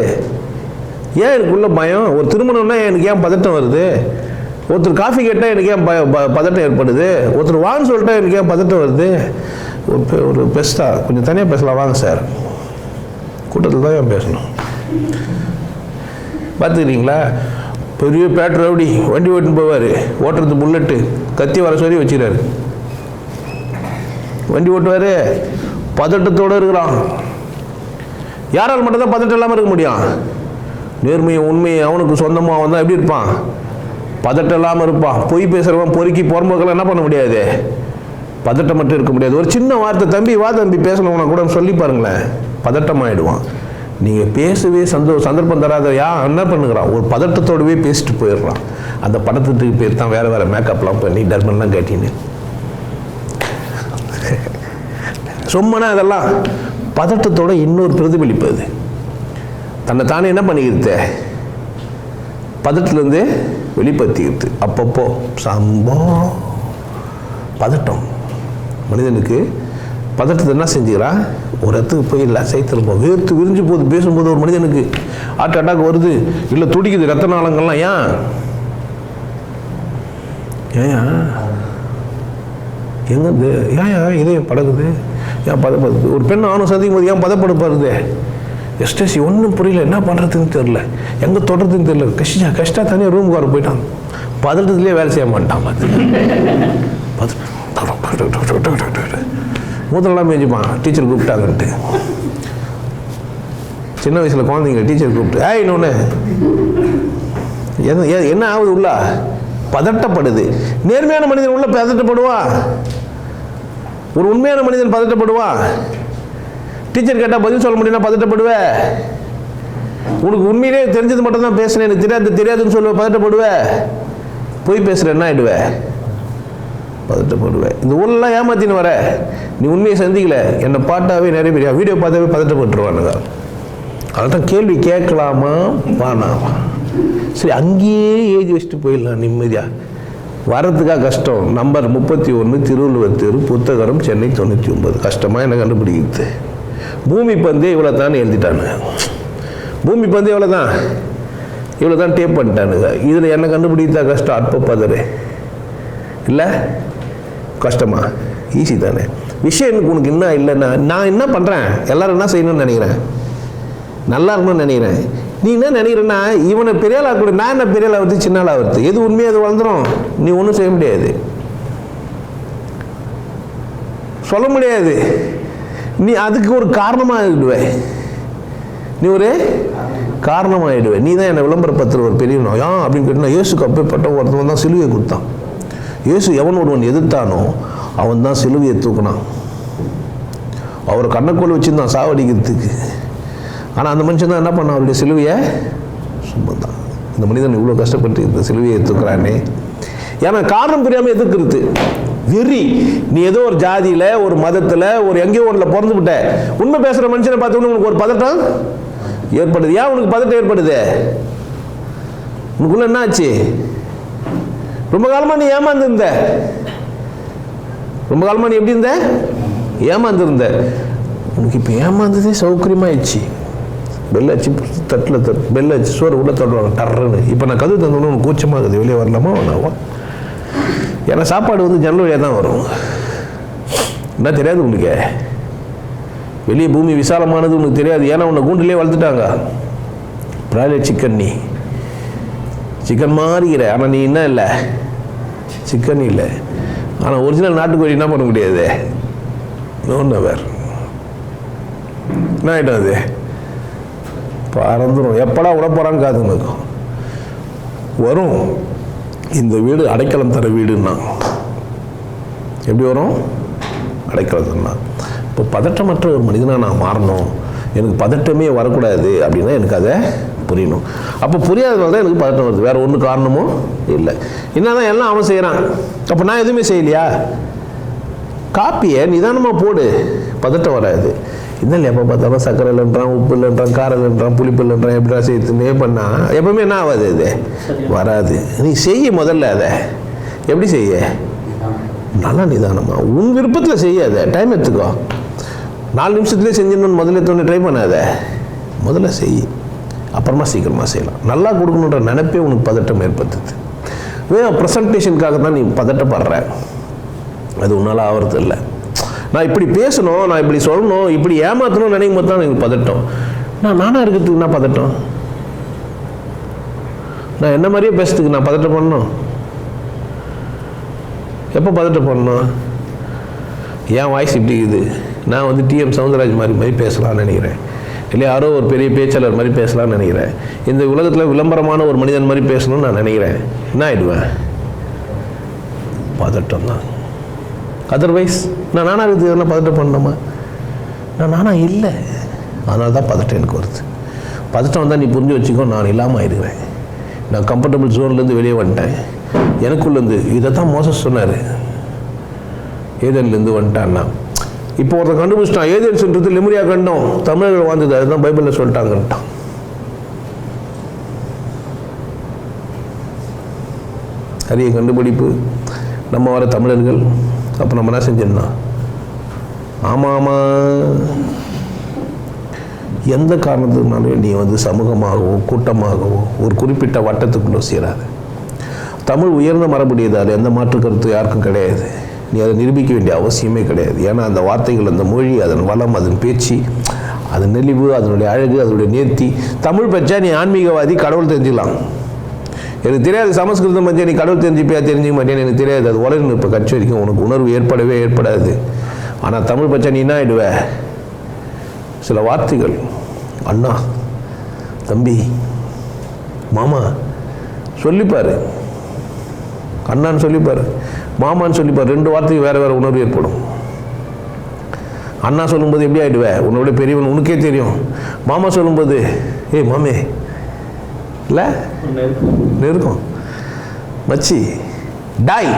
ஏன் எனக்குள்ள பயம்? ஒரு திருமணம்னா எனக்கு ஏன் பதட்டம் வருது? ஒருத்தர் காஃபி கேட்டால் எனக்கு ஏன் பதட்டம் ஏற்படுது? ஒருத்தர் வான்னு சொல்லிட்டா எனக்கு ஏன் பதட்டம் வருது? ஒரு பெஸ்ட்டா கொஞ்சம் தனியாக பேசலாம் வாங்க சார். கூட்டத்தில் தான் ஏன் பேசணும்? பார்த்துக்கிறீங்களா? பெரிய பேட்ரு ரவுடி வண்டி ஓட்டுன்னு போவார். ஓட்டுறது புல்லட்டு, கத்தி வர சொல்லி வச்சுக்கிறாரு. வண்டி ஓட்டுவார், பதட்டத்தோடு இருக்கிறான். யாரால் மட்டும்தான் பதட்டம் இல்லாமல் இருக்க முடியும்? நேர்மையை உண்மையை அவனுக்கு சொந்தமாக அவன் தான் எப்படி இருப்பான்? பதட்டம் இல்லாமல் இருப்பான். பொய் பேசுகிறவன் பொறுக்கி புறம்போக்கெல்லாம் என்ன பண்ண முடியாது? பதட்டம் மட்டும் இருக்க முடியாது. ஒரு சின்ன வார்த்தை, தம்பி வா தம்பி பேசணும்னா கூட சொல்லி பாருங்களேன், பதட்டமாகிடுவான். நீங்கள் பேசவே சந்தர்ப்பம் தராத என்ன பண்ணுகிறான்? ஒரு பதட்டத்தோடவே பேசிட்டு போயிடுறான். அந்த பதட்டத்துக்கு பேர் தான் வேறு வேறு மேக்கப்லாம் பண்ணி டர்மன்லாம் கட்டின்னு சும்மனா. அதெல்லாம் பதட்டத்தோட இன்னொரு பிரதிபலிப்பு. அது தன்னை தானே என்ன பண்ணிக்கிறது? பதட்டத்துலேருந்து வெளிப்படுத்திக்கிறது. அப்பப்போ சம்பவம் பதட்டம். மனிதனுக்கு பதட்டத்தை என்ன செஞ்சுக்கிறான்? ஒரு இடத்துக்கு போய் இல்லை சைத்திருப்போம், வேர்த்து விரிஞ்சு போகுது. பேசும்போது ஒரு மனிதனுக்கு ஹார்ட் அட்டாக் வருது, இல்லை துடிக்குது ரத்த நாளங்கள்லாம். ஏன் எங்கே ஏன் இதயம் படகுது? ஏன் பதப்படுது? ஒரு பெண் ஆணும் சந்திக்கும் போது ஏன் பதப்படுப்பாருது? எஸ்டேசி ஒன்றும் புரியல, என்ன பண்ணுறதுன்னு தெரில, எங்கே தொடர்றதுன்னு தெரில. கஷ்டா தனியாக ரூமுக்கு வர போயிட்டான். பதட்டத்துலேயே வேலை செய்ய மாட்டான். மூத்தெல்லாம் மேய்ஞ்சிப்பான். டீச்சர் கூப்பிட்டாங்கன்ட்டு. சின்ன வயசில் குழந்தைங்க டீச்சர் கூப்பிட்டு இன்னொன்று என்ன ஆகுது? உள்ள பதட்டப்படுது. நேர்மையான மனிதன் உள்ள பதட்டப்படுவான். ஒரு உண்மையான மனிதன் பதட்டப்படுவான். டீச்சர் கேட்டால் பதில் சொல்ல முடியும்னா பதட்டப்படுவேன். உனக்கு உண்மையிலே தெரிஞ்சது மட்டும் தான் பேசுனேன், எனக்கு தெரியாதுன்னு சொல்லுவேன், பதட்டப்படுவேன். போய் பேசுகிறேன் என்ன ஆகிடுவேன்? பதட்டப்படுவேன். இந்த ஊரெல்லாம் ஏமாத்தின்னு வர, நீ உண்மையை சந்திக்கல. என்னை பாட்டாவே நிறைய பேர் வீடியோ பார்த்தாவே பதட்டப்பட்டுருவானுங்க. அதான் கேள்வி கேட்கலாமா வானாமா? சரி அங்கேயே எழுதி வச்சுட்டு போயிடலாம் நிம்மதியாக. வரத்துக்காக கஷ்டம். நம்பர் 31 திருவள்ளுவர் தெரு, புத்தகரம், சென்னை 99. கஷ்டமாக என்ன கண்டுபிடிக்கிறது? பூமி பந்தே இவ்வளோ தான் எழுதிட்டானுங்க. பூமி பந்தே இவ்வளோ தான் டேப் பண்ணிட்டானுங்க. இதில் என்ன கண்டுபிடித்தா கஷ்டம்? அற்ப பதறு இல்லை, கஷ்டமா? ஈஸி தானே. விஷயம் எனக்கு உனக்கு என்ன இல்லைன்னா நான் என்ன பண்ணுறேன்? எல்லோரும் என்ன செய்யணும்னு நினைக்கிறேன்? நல்லா இருக்கணும்னு நினைக்கிறேன். நீ என்ன நினைக்கிறேன்னா இவனை பெரியாளாக கூட, நான் என்ன பெரியாளாவது சின்னாளாவது? எது உண்மையாக அது வளர்ந்துடும். நீ ஒன்றும் செய்ய முடியாது, சொல்ல முடியாது. நீ அதுக்கு ஒரு காரணமாகிடுவே. நீ ஒரு காரணமாகிடுவே. நீ தான் என்னை விளம்பரப்படுத்துகிற ஒரு பெரியவனோ அப்படின்னு கேட்டீங்கன்னா, இயேசுக்கு அப்பேற்பட்ட ஒருத்தவன் தான் சிலுவையை கொடுத்தான். இயேசு எவன் ஒருவன் எதிர்த்தானோ அவன் தான் சிலுவையை தூக்கினான். அவரை கண்ணக்கோள் வச்சுருந்தான் சாவடிக்கிறதுக்கு. ஆனால் அந்த மனுஷன் தான் என்ன பண்ணான்? அவருடைய சிலுவையை சுமந்தான். இந்த மனிதன் இவ்வளோ கஷ்டப்பட்டு இந்த சிலுவையை எதிர்க்கிறானே. ஏன்னா காரணம் புரியாமல் எதிர்க்கிறது வெறி. நீ ஏதோ ஒரு ஜாதியில், ஒரு மதத்தில், ஒரு எங்கேயோ ஒன்றில் பிறந்து விட்ட. உண்மை பேசுகிற மனுஷனை பார்த்தோன்னு உனக்கு ஒரு பதட்டம் ஏற்படுது. ஏன் உனக்கு பதட்டம் ஏற்படுது? உனக்குள்ள என்ன ஆச்சு? ரொம்ப காலமா நீ ஏமாந்துருந்த. ரொம்ப காலமா நீ எப்படி இருந்த? ஏமாந்துருந்த. உனக்கு இப்போ ஏமாந்ததே சௌகரியமாயிடுச்சு. பெல் அச்சு தட்டில் பெல் அச்சு சோறு உள்ள தட்டுவாங்க டர்றன்னு. இப்போ நான் கதவு தந்தோன்னு உனக்கு கூச்சமாகுது, வெளியே வரலாமா வேணாவா? ஏன்னா சாப்பாடு வந்து ஜன்னல் வழியாக தான் வரும். என்ன தெரியாது உனக்கு? வெளியே பூமி விசாலமானது உனக்கு தெரியாது. ஏன்னா உன்னை கூண்டிலே வளர்த்துட்டாங்க. பிராய்லர் சிக்கன், நீ சிக்கன் மாறிக்கிற. ஆனால் நீ என்ன இல்லை, சிக்கன் இல்லை. ஆனால் ஒரிஜினல் நாட்டுக்கோழி என்ன பண்ண முடியாது? ஒன்று வேறு என்ன ஆகிடும்? அது பறந்துடும். எப்படா விட போகிறான்னு காத்துன்னு இருக்கும். வரும். இந்த வீடு அடைக்கலம் தர வீடுன்னா எப்படி வரும்? அடைக்கலம் தரனா. இப்போ பதட்டமற்ற ஒரு மனிதனாக நான் மாறணும், எனக்கு பதட்டமே வரக்கூடாது அப்படின்னா எனக்கு அதை புரியணும். அப்போ புரியாதனால தான் எனக்கு பதட்டம் வருது. வேறு ஒன்றும் காரணமும் இல்லை. என்னதான் எல்லாம் அவன் செய்கிறான், அப்போ நான் எதுவுமே செய்யலையா? காப்பியை நிதானமாக போடு, பதட்டம் வராது. இன்னும் எப்போ பார்த்தாலும் சக்கரை இல்லைன்றான், உப்பு இல்லைன்றான், காரம் இல்லைன்றான், புளிப்பு இல்லைன்றான், எப்படா செய்யுதுன்னே பண்ணால் எப்பவுமே என்ன ஆகாது? இது வராது. நீ செய்ய முதல்ல. அதை எப்படி செய்ய? நல்லா நிதானமாக உன் விருப்பத்தில் செய்யாத. டைம் எடுத்துக்கோ. 4 நிமிஷத்துலேயே செஞ்சிடணும்னு முதல்ல தோணி ட்ரை பண்ணாத. முதல்ல செய், அப்புறமா சீக்கிரமாக செய்யலாம். நல்லா கொடுக்கணுன்ற நினைப்பே உனக்கு பதட்டம் ஏற்படுத்துது. வேறு ப்ரெசன்டேஷனுக்காக தான் நீ பதட்டப்படுற. அது உன்னால் ஆகிறது இல்லை. நான் இப்படி பேசணும், நான் இப்படி சொல்லணும், இப்படி ஏமாற்றணும்னு நினைக்கும் போது தான் எனக்கு பதட்டம். நானாக இருக்கிறதுக்கு என்ன பதட்டம்? நான் என்ன மாதிரியே பேசுறதுக்கு நான் பதட்டம் பண்ணணும்? எப்போ பதட்டம் பண்ணணும்? என் வாய்ஸ் இப்படி இருக்குது, நான் வந்து டிஎம் சவுந்தரராஜ் மாதிரி பேசலாம்னு நினைக்கிறேன், இல்லை யாரோ ஒரு பெரிய பேச்சாளர் மாதிரி பேசலாம்னு நினைக்கிறேன், இந்த உலகத்தில் விளம்பரமான ஒரு மனிதன் மாதிரி பேசணும்னு நான் நினைக்கிறேன். என்ன ஆகிடுவேன்? பதட்டம் தான். அதர்வைஸ் நான் நானாக இருக்குது எதனா பதட்டம் பண்ணணுமா? நான் நானாக இல்லை. அதனால தான் பதட்டம் எனக்கு வருது. பதட்டம் வந்தால் நீ புரிஞ்சு வச்சுக்கோ, நான் இல்லாமல் ஆயிடுவேன். நான் கம்ஃபர்டபுள் ஜோன்லேருந்து வெளியே வந்துட்டேன். எனக்குள்ளேருந்து இதை தான் மோசஸ் சொன்னார், ஏதேன்லேருந்து வந்துட்டான்னா. இப்போ ஒருத்தன் கண்டுபிடிச்சிட்டான், ஏதேன் சொல்கிறது லெமுரியா கண்டம் தமிழர்கள் வாழ்ந்தது, அதுதான் பைபிளில் சொல்லிட்டாங்கன்ட்டான். அரிய கண்டுபிடிப்பு. நம்ம வர தமிழர்கள் அப்போ நம்ம என்ன செஞ்சிடணும்? ஆமாம் ஆமாம், எந்த காரணத்துக்குனாலும் நீ வந்து சமூகமாகவோ கூட்டமாகவோ ஒரு குறிப்பிட்ட வட்டத்துக்குள்ளே சேராது. தமிழ் உயர்ந்த மரபுடையது, அது எந்த மாற்று கருத்து யாருக்கும் கிடையாது. நீ அதை நிரூபிக்க வேண்டிய அவசியமே கிடையாது. ஏன்னா அந்த வார்த்தைகள், அந்த மொழி, அதன் வளம், அதன் பேச்சு, அதன் நெளிவு, அதனுடைய அழகு, அதனுடைய நேர்த்தி. தமிழ் பச்சா நீ ஆன்மீகவாதி, கடவுள் தெரிஞ்சுக்கலாம். எனக்கு தெரியாது சமஸ்கிருதம் பற்றி நீ கடவுள் தெரிஞ்சுப்பியா தெரிஞ்சுக்க மாட்டேன்னு எனக்கு தெரியாது. அது உலகம் இப்போ கட்சி வரைக்கும் உனக்கு உணர்வு ஏற்படாது. ஆனால் தமிழ் பச்சா நீ என்ன ஆகிடுவ? சில வார்த்தைகள் அண்ணா, தம்பி, மாமா சொல்லிப்பார், அண்ணான்னு சொல்லிப்பார், மாமான்னு சொல்லிப்பார். 2 வார்த்தைக்கு வேறு வேறு உணர்வு ஏற்படும். அண்ணா சொல்லும்போது எப்படி ஆகிடுவேன்? உன்னோட பெரியவன், உனக்கே தெரியும். மாமா சொல்லும்போது ஏய் மாமே இல்லை நெருக்கம், மச்சி டாய்.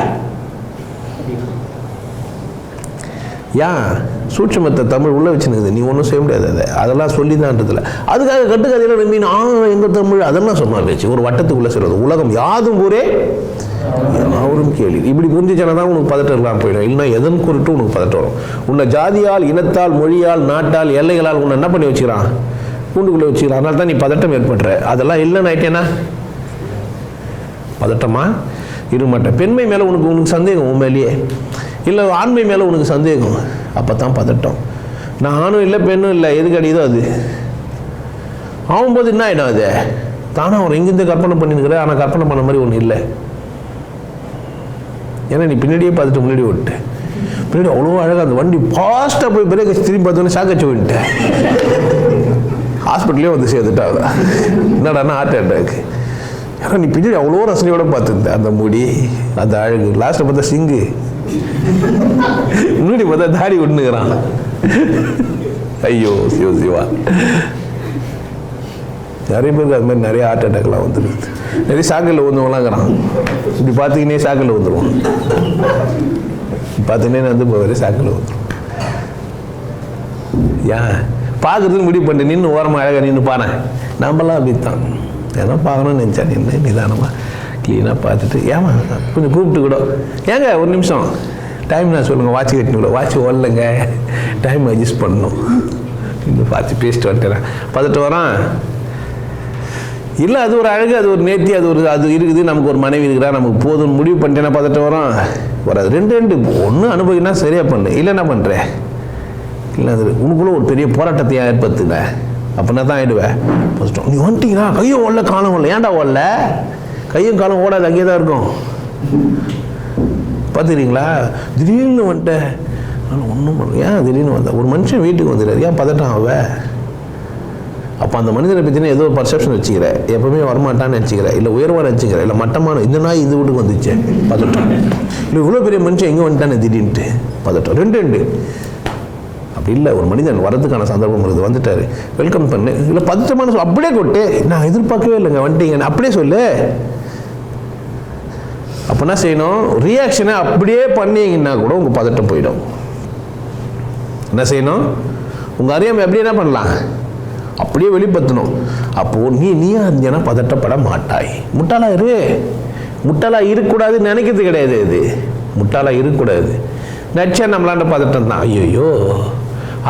ஏன் சூட்சமத்தை தமிழ் உள்ள வச்சுனுக்குது, நீ ஒன்றும் செய்ய முடியாது. அதெல்லாம் சொல்லி தான்றதில்ல. அதுக்காக கட்டுக்கதையெல்லாம் நம்பி எங்கள் தமிழ் அதெல்லாம் சொன்னால் பேச்சு ஒரு வட்டத்துக்குள்ளே சொல்கிறது. உலகம் யாதும் ஊரே அவரும் கேள்வி. இப்படி புரிஞ்சிச்சனா தான் உனக்கு பதட்டம் இல்லாமல் போயிடும். இல்லைன்னா எதன் குறித்து உனக்கு பதட்டம் வரும். உன்னை ஜாதியால், இனத்தால், மொழியால், நாட்டால், எல்லைகளால் உன்னை என்ன பண்ணி வச்சுக்கிறான்? கூண்டுக்குள்ளே வச்சுக்கிறான். அதனால தான் நீ பதட்டம் ஏற்படுற. அதெல்லாம் இல்லைன்னு ஆயிட்டேன்னா பதட்டமா இருக்க மாட்டேன். பெண்மை மேலே உனக்கு சந்தேகம், உன் மேலேயே இல்லை ஆண்மை மேலே உனக்கு சந்தேகம், அப்போ தான் பதட்டம். நான் ஆணும் இல்லை பெண்ணும் இல்லை, எதுக்கு அடிதோ அது ஆகும்போது என்ன ஆகிடும்? அது தானே அவர் எங்கேருந்து கற்பனை பண்ணிருக்கிற, ஆனால் கற்பனை பண்ண மாதிரி ஒன்று இல்லை. ஏன்னா நீ பின்னாடியே பார்த்துட்டு முன்னாடி விட்டு பின்னாடி அவ்வளோ அழகாக அந்த வண்டி ஃபாஸ்ட்டாக போய் பிரேக் வச்சு திரும்பி பார்த்தோன்னே சாக்கச்சு விட்டேன். ஹாஸ்பிட்டலே வந்து சேர்த்துட்டாங்க. என்னடானா ஹார்ட் அட்டாக். ஏன்னா நீ பின்னாடி அவ்வளோ ரசனையோட பார்த்துருந்த அந்த முடி, அந்த அழகு. லாஸ்ட்டில் பார்த்தா சிங்கு, முன்னாடி பார்த்தா தாடி ஒண்ணுங்கிறான். ஐயோ சிவா, நிறைய பேருக்கு அது மாதிரி நிறைய ஹார்ட் அட்டாக்லாம் வந்துடுது. நிறைய சாக்கல்ல ஊந்துவலாங்கிறான். இப்படி பார்த்தீங்கன்னே சாக்கல்ல வந்துடுவோம். பார்த்தீங்கன்னா வந்து இப்போ வரை சாக்கல்ல வந்துடும். ஏன் பார்க்குறதுக்கு முடிவு பண்ணிட்டு நின்று ஓரமாக அழகாக நின்று பாரு. நம்மளாம் அப்படித்தான் ஏன்னா பார்க்கணும்னு நினச்சா நின்று நிதானமாக க்ளீனாக பார்த்துட்டு ஏமா கொஞ்சம் கூப்பிட்டு கூட ஏங்க ஒரு நிமிஷம் டைம் நான் சொல்லுங்கள் வாட்ச் கட்டினு கூட வாட்ச் ஓடலைங்க டைம் அட்ஜஸ்ட் பண்ணணும் இன்னும் பார்த்து பேசிட்டு வந்துட்டேன் பார்த்துட்டு வரான். இல்லை அது ஒரு அழகு, அது ஒரு நேர்த்தி, அது இருக்குது. நமக்கு ஒரு மனைவி இருக்கிறா, நமக்கு போதும்னு முடிவு பண்ணிட்டேன்னா பார்த்துட்டு வரோம் வராது. ரெண்டு ஒன்று அனுபவினா சரியாக பண்ணு, இல்லை என்ன பண்ணுறேன் இல்லை அது உனக்குள்ளே ஒரு பெரிய போராட்டத்தை ஏற்படுத்துங்க. அப்படின்னா தான் ஆகிடுவேன். ஃபஸ்ட்டு நீ வந்துட்டீங்களா கையும் ஓடல காலம் ஓடல, ஏன்டா ஓடல? கையும் காலம் ஓடாது, அங்கேயே தான் இருக்கும். பார்த்துக்கிறீங்களா? திடீர்னு வந்துட்டேன் ஆனால் ஒன்றும் பண்ண ஏன் திடீர்னு வந்தேன்? ஒரு மனுஷன் வீட்டுக்கு வந்துடுறாரு, ஏன் பதட்டம் ஆவ? அப்போ அந்த மனிதனை பற்றினா ஏதோ ஒரு பர்செப்ஷன் வச்சுக்கிறேன், எப்பவுமே வரமாட்டான்னு நினச்சிக்கிறேன், இல்லை உயர்வாக நினச்சிக்கிறேன், இல்லை மட்டமான இந்த நாய் இந்த வீட்டுக்கு வந்துச்சு பதட்டம், இல்லை இவ்வளோ பெரிய மனுஷன் எங்கே வந்துட்டானே திடீர்னுட்டு பதட்டம். ரெண்டு அப்படி இல்லை. ஒரு மனிதன் வரதுக்கான சந்தர்ப்பம் இருக்குது, வந்துட்டார், வெல்கம் பண்ணு. இல்லை பதட்டமான அப்படியே கொட்டு, நான் எதிர்பார்க்கவே இல்லைங்க வந்துட்டீங்கன்னு அப்படியே சொல்லு. அப்போ என்ன செய்யணும்? ரியாக்ஷனை அப்படியே பண்ணீங்கன்னா கூட உங்கள் பதட்டம் போயிடும். என்ன செய்யணும்? உங்கள் அறியாமை அப்படியே என்ன பண்ணலாம்? அப்படியே வெளிப்படுத்தணும். அப்போது நீயா இருந்தேன்னா பதட்டப்பட மாட்டாய். முட்டாளா இருக்கக்கூடாதுன்னு நினைக்கிறது கிடையாது. இது முட்டாளா இருக்கக்கூடாது. நடிச்சா நம்மளாண்ட பதட்டம் தான். ஐயோ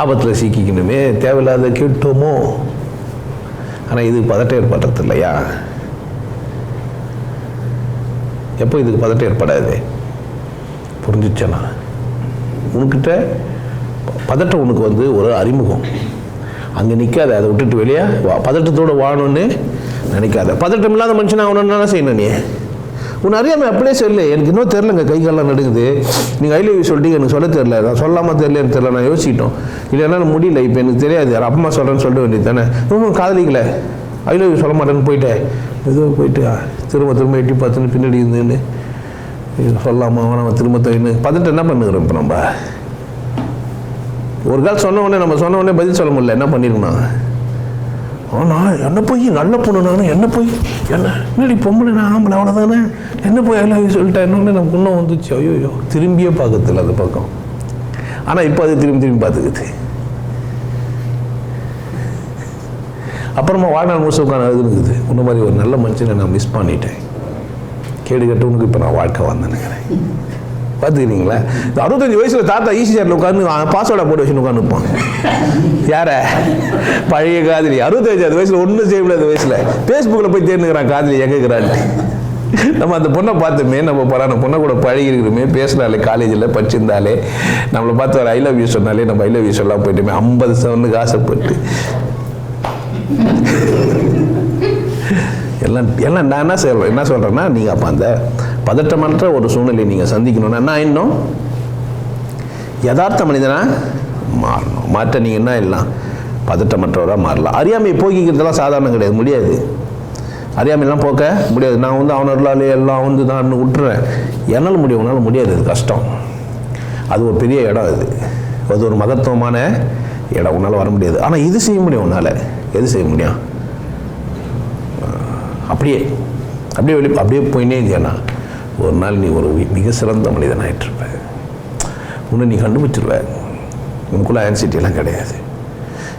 ஆபத்தில் சிக்கிக்கணுமே, தேவையில்லாத கேட்டோமோ. ஆனால் இதுக்கு பதட்டம் ஏற்படுறது இல்லையா? எப்போ இதுக்கு பதட்டம் ஏற்படாது? புரிஞ்சிச்சனா? உனக்கிட்ட பதட்டம் உனக்கு ஒரு அறிமுகம். அங்கே நிற்காத, அதை விட்டுட்டு வெளியே பதட்டத்தோடு வாழணும்னு நினைக்காத. பதட்டம் இல்லாத மனுஷன் ஆகணும்னு என்ன செய்யணும்? நீ உன் அறியாமல் அப்படியே சொல்லு. எனக்கு இன்னும் தெரிலங்க, கை காலெலாம் நடுங்குது, நீங்கள் ஐ லவ் யூ சொல்லிட்டு எனக்கு சொல்ல தெரில, நான் சொல்லாமல் தெரியலன்னு தெரில, நான் யோசிக்கிட்டோம், இல்லைன்னா முடியல, இப்போ எனக்கு தெரியாது, யார் அப்பா சொல்கிறேன்னு சொல்லிட்டு வேண்டியது தானே. ரொம்ப காதலிக்கலை, ஐ லவ் யூ சொல்ல மாட்டேன்னு போயிட்டேன், ஏதோ போயிட்டு திரும்ப எட்டி பார்த்துன்னு பின்னாடி இருந்துன்னு சொல்லாமல் அவன் திரும்ப தவின்னு பதட்டம் என்ன பண்ணுகிறோம்? இப்போ நம்ம ஒரு கால் சொன்ன உடனே பதில் சொல்ல முடியல, என்ன பண்ணிருக்கணும்? ஆனால் என்ன போய் நல்ல பொண்ணு நானும் என்ன போய் என்ன முன்னாடி பொம்பளை நான் ஆம்பளை அவ்வளோதானே என்ன போய் எல்லாம் சொல்லிட்டேன். இன்னொன்று நமக்கு இன்னும் வந்துச்சு. ஐயோ திரும்பியே பார்க்கறதில்ல அந்த பக்கம். ஆனால் இப்போ அது திரும்பி பார்த்துக்குது. அப்புறமா வாழ்நாள் முழுச உட்காந்து அழுதுனுக்குது, உன்ன மாதிரி ஒரு நல்ல மனுஷனை நான் மிஸ் பண்ணிட்டேன், கேடு கட்டவனுக்கு இப்போ நான் வாழ்க்கை வந்தேனுங்கிறேன். பார்த்துக்கிறீங்களா? 65 வயசில் தாத்தா ஈஸி சேரில் உட்காந்து பாஸ்வேர்டை போட்டு வச்சுன்னு உட்காந்துருப்பான். யார? பழைய காதலி. 65 வயசில் ஒன்றும் செய்ய முடியாத வயசில் ஃபேஸ்புக்கில் போய் தேர்ந்துக்கிறான் காதலி எங்கே இருக்கிறான்னு. நம்ம அந்த பொண்ணை பார்த்துமே, நம்ம பலான பொண்ணை கூட பழகி இருக்கிறோமே, பேசினாலே காலேஜில் படிச்சிருந்தாலே, நம்மளை பார்த்து ஒரு ஐ லவ் யூ சொன்னாலே நம்ம ஐ லவ் யூ சொல்லலாம் போயிட்டுமே 50 சவனுக்கு ஆசைப்பட்டு எல்லாம் நான் என்ன சொல்கிறேன்னா, நீங்கள் அப்போ அந்த பதட்டமற்ற ஒரு சூழ்நிலையை நீங்கள் சந்திக்கணும்னா நான் இன்னும் யதார்த்த மனிதனாக மாறணும். மாற்ற நீங்கள் என்ன எல்லாம் பதட்டமற்றவராக மாறலாம். அறியாமையை போக்கிக்கிறதுலாம் சாதாரணம் கிடையாது, முடியாது. அறியாமையெல்லாம் போக்க முடியாது. நான் அவனர்களாலே எல்லாம் நான் விட்டுறேன், என்னால் முடியும், உன்னால் முடியாது, அது கஷ்டம். அது ஒரு பெரிய இடம், அது ஒரு மகத்துவமான இடம், உன்னால் வர முடியாது. ஆனால் இது செய்ய முடியும் உன்னால். எது செய்ய முடியும்? அப்படியே போயினே இருந்தேன்னா ஒரு நாள் நீ ஒரு மிக சிறந்த மனிதன் ஆகிட்டுருப்ப. உன்னை நீ கண்டுபிடிச்சிருவ. உனக்குள்ள ஆன்சைட்டியெல்லாம் கிடையாது.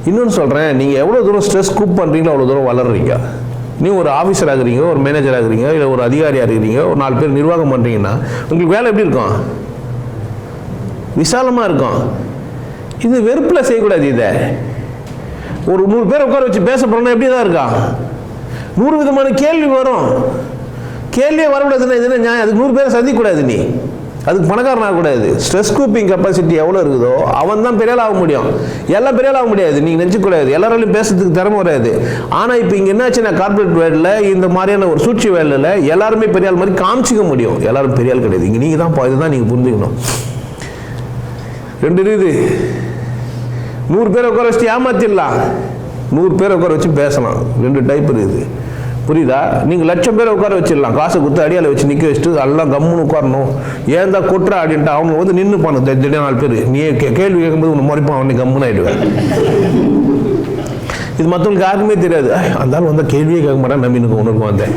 இன்னொன்று சொல்கிறேன், நீங்கள் எவ்வளோ தூரம் ஸ்ட்ரெஸ் கூப் பண்ணுறீங்களோ அவ்வளோ தூரம் வளர்றீங்க. நீ ஒரு ஆஃபீஸர் ஆகுறீங்க, ஒரு மேனேஜர் ஆகுறீங்க, இல்லை ஒரு அதிகாரியாக இருக்கிறீங்க, ஒரு 4 பேர் நிர்வாகம் பண்ணுறீங்கன்னா உங்களுக்கு வேலை எப்படி இருக்கும்? விசாலமாக இருக்கும். இது வெறுப்பில் செய்யக்கூடாது. இதை ஒரு 100 பேரை உட்கார வச்சு பேச போகிறோன்னா எப்படி தான் இருக்கா? 100 விதமான கேள்வி வரும். கேள்வியே வரக்கூடாதுன்னா இது நியாயம். அதுக்கு 100 பேரை சந்திக்கக்கூடாது. நீ அதுக்கு பணக்காரன் ஆகக்கூடாது. ஸ்ட்ரெஸ் கூப்பிங் கெப்பாசிட்டி எவ்வளோ இருக்குதோ அவன் தான் பெரிய ஆள் ஆக முடியும். எல்லாம் பெரிய ஆள் ஆக முடியாது. நீங்கள் நினச்சிக்கூடாது எல்லாராலையும் பேசுறதுக்கு திறமை வராது. ஆனால் இப்போ இங்கே என்னாச்சுன்னா கார்பரேட் வேர்ல்டில் இந்த மாதிரியான ஒரு சூழ்ச்சி வேலையில் எல்லாருமே பெரிய ஆள் மாதிரி காமிச்சிக்க முடியும். எல்லாரும் பெரிய ஆள் கிடையாது. இங்கே நீங்கள் தான் இதுதான் நீங்கள் புரிஞ்சுக்கணும். 2 இருக்குது. 100 பேரை உட்கார வச்சு ஏமாத்திடலாம், 100 பேரை உட்கார வச்சு பேசலாம். 2 டைப் இருக்குது. புரியுதா? நீங்கள் 1,00,000 பேரை உட்கார வச்சிடலாம், காசை கொடுத்து அடியால் வச்சு நிற்க வச்சுட்டு எல்லாம் கம்முன்னு உட்காரணும். ஏன் தான் கொட்டுறா அப்படின்ட்டு அவங்க நின்று போனோம். திடீர்னு 4 பேர் நீ கேள்வி கேட்கும்போது உன்னை முறைப்பான், அவனை கம்முன்னு ஆகிடுவேன். இது மற்றவங்களுக்கு யாருக்குமே தெரியாது. அந்த ஆள் வந்தால் கேள்வியே கேட்க மாட்டேன், நம்பினுக்கு உணர்வு வந்தேன்.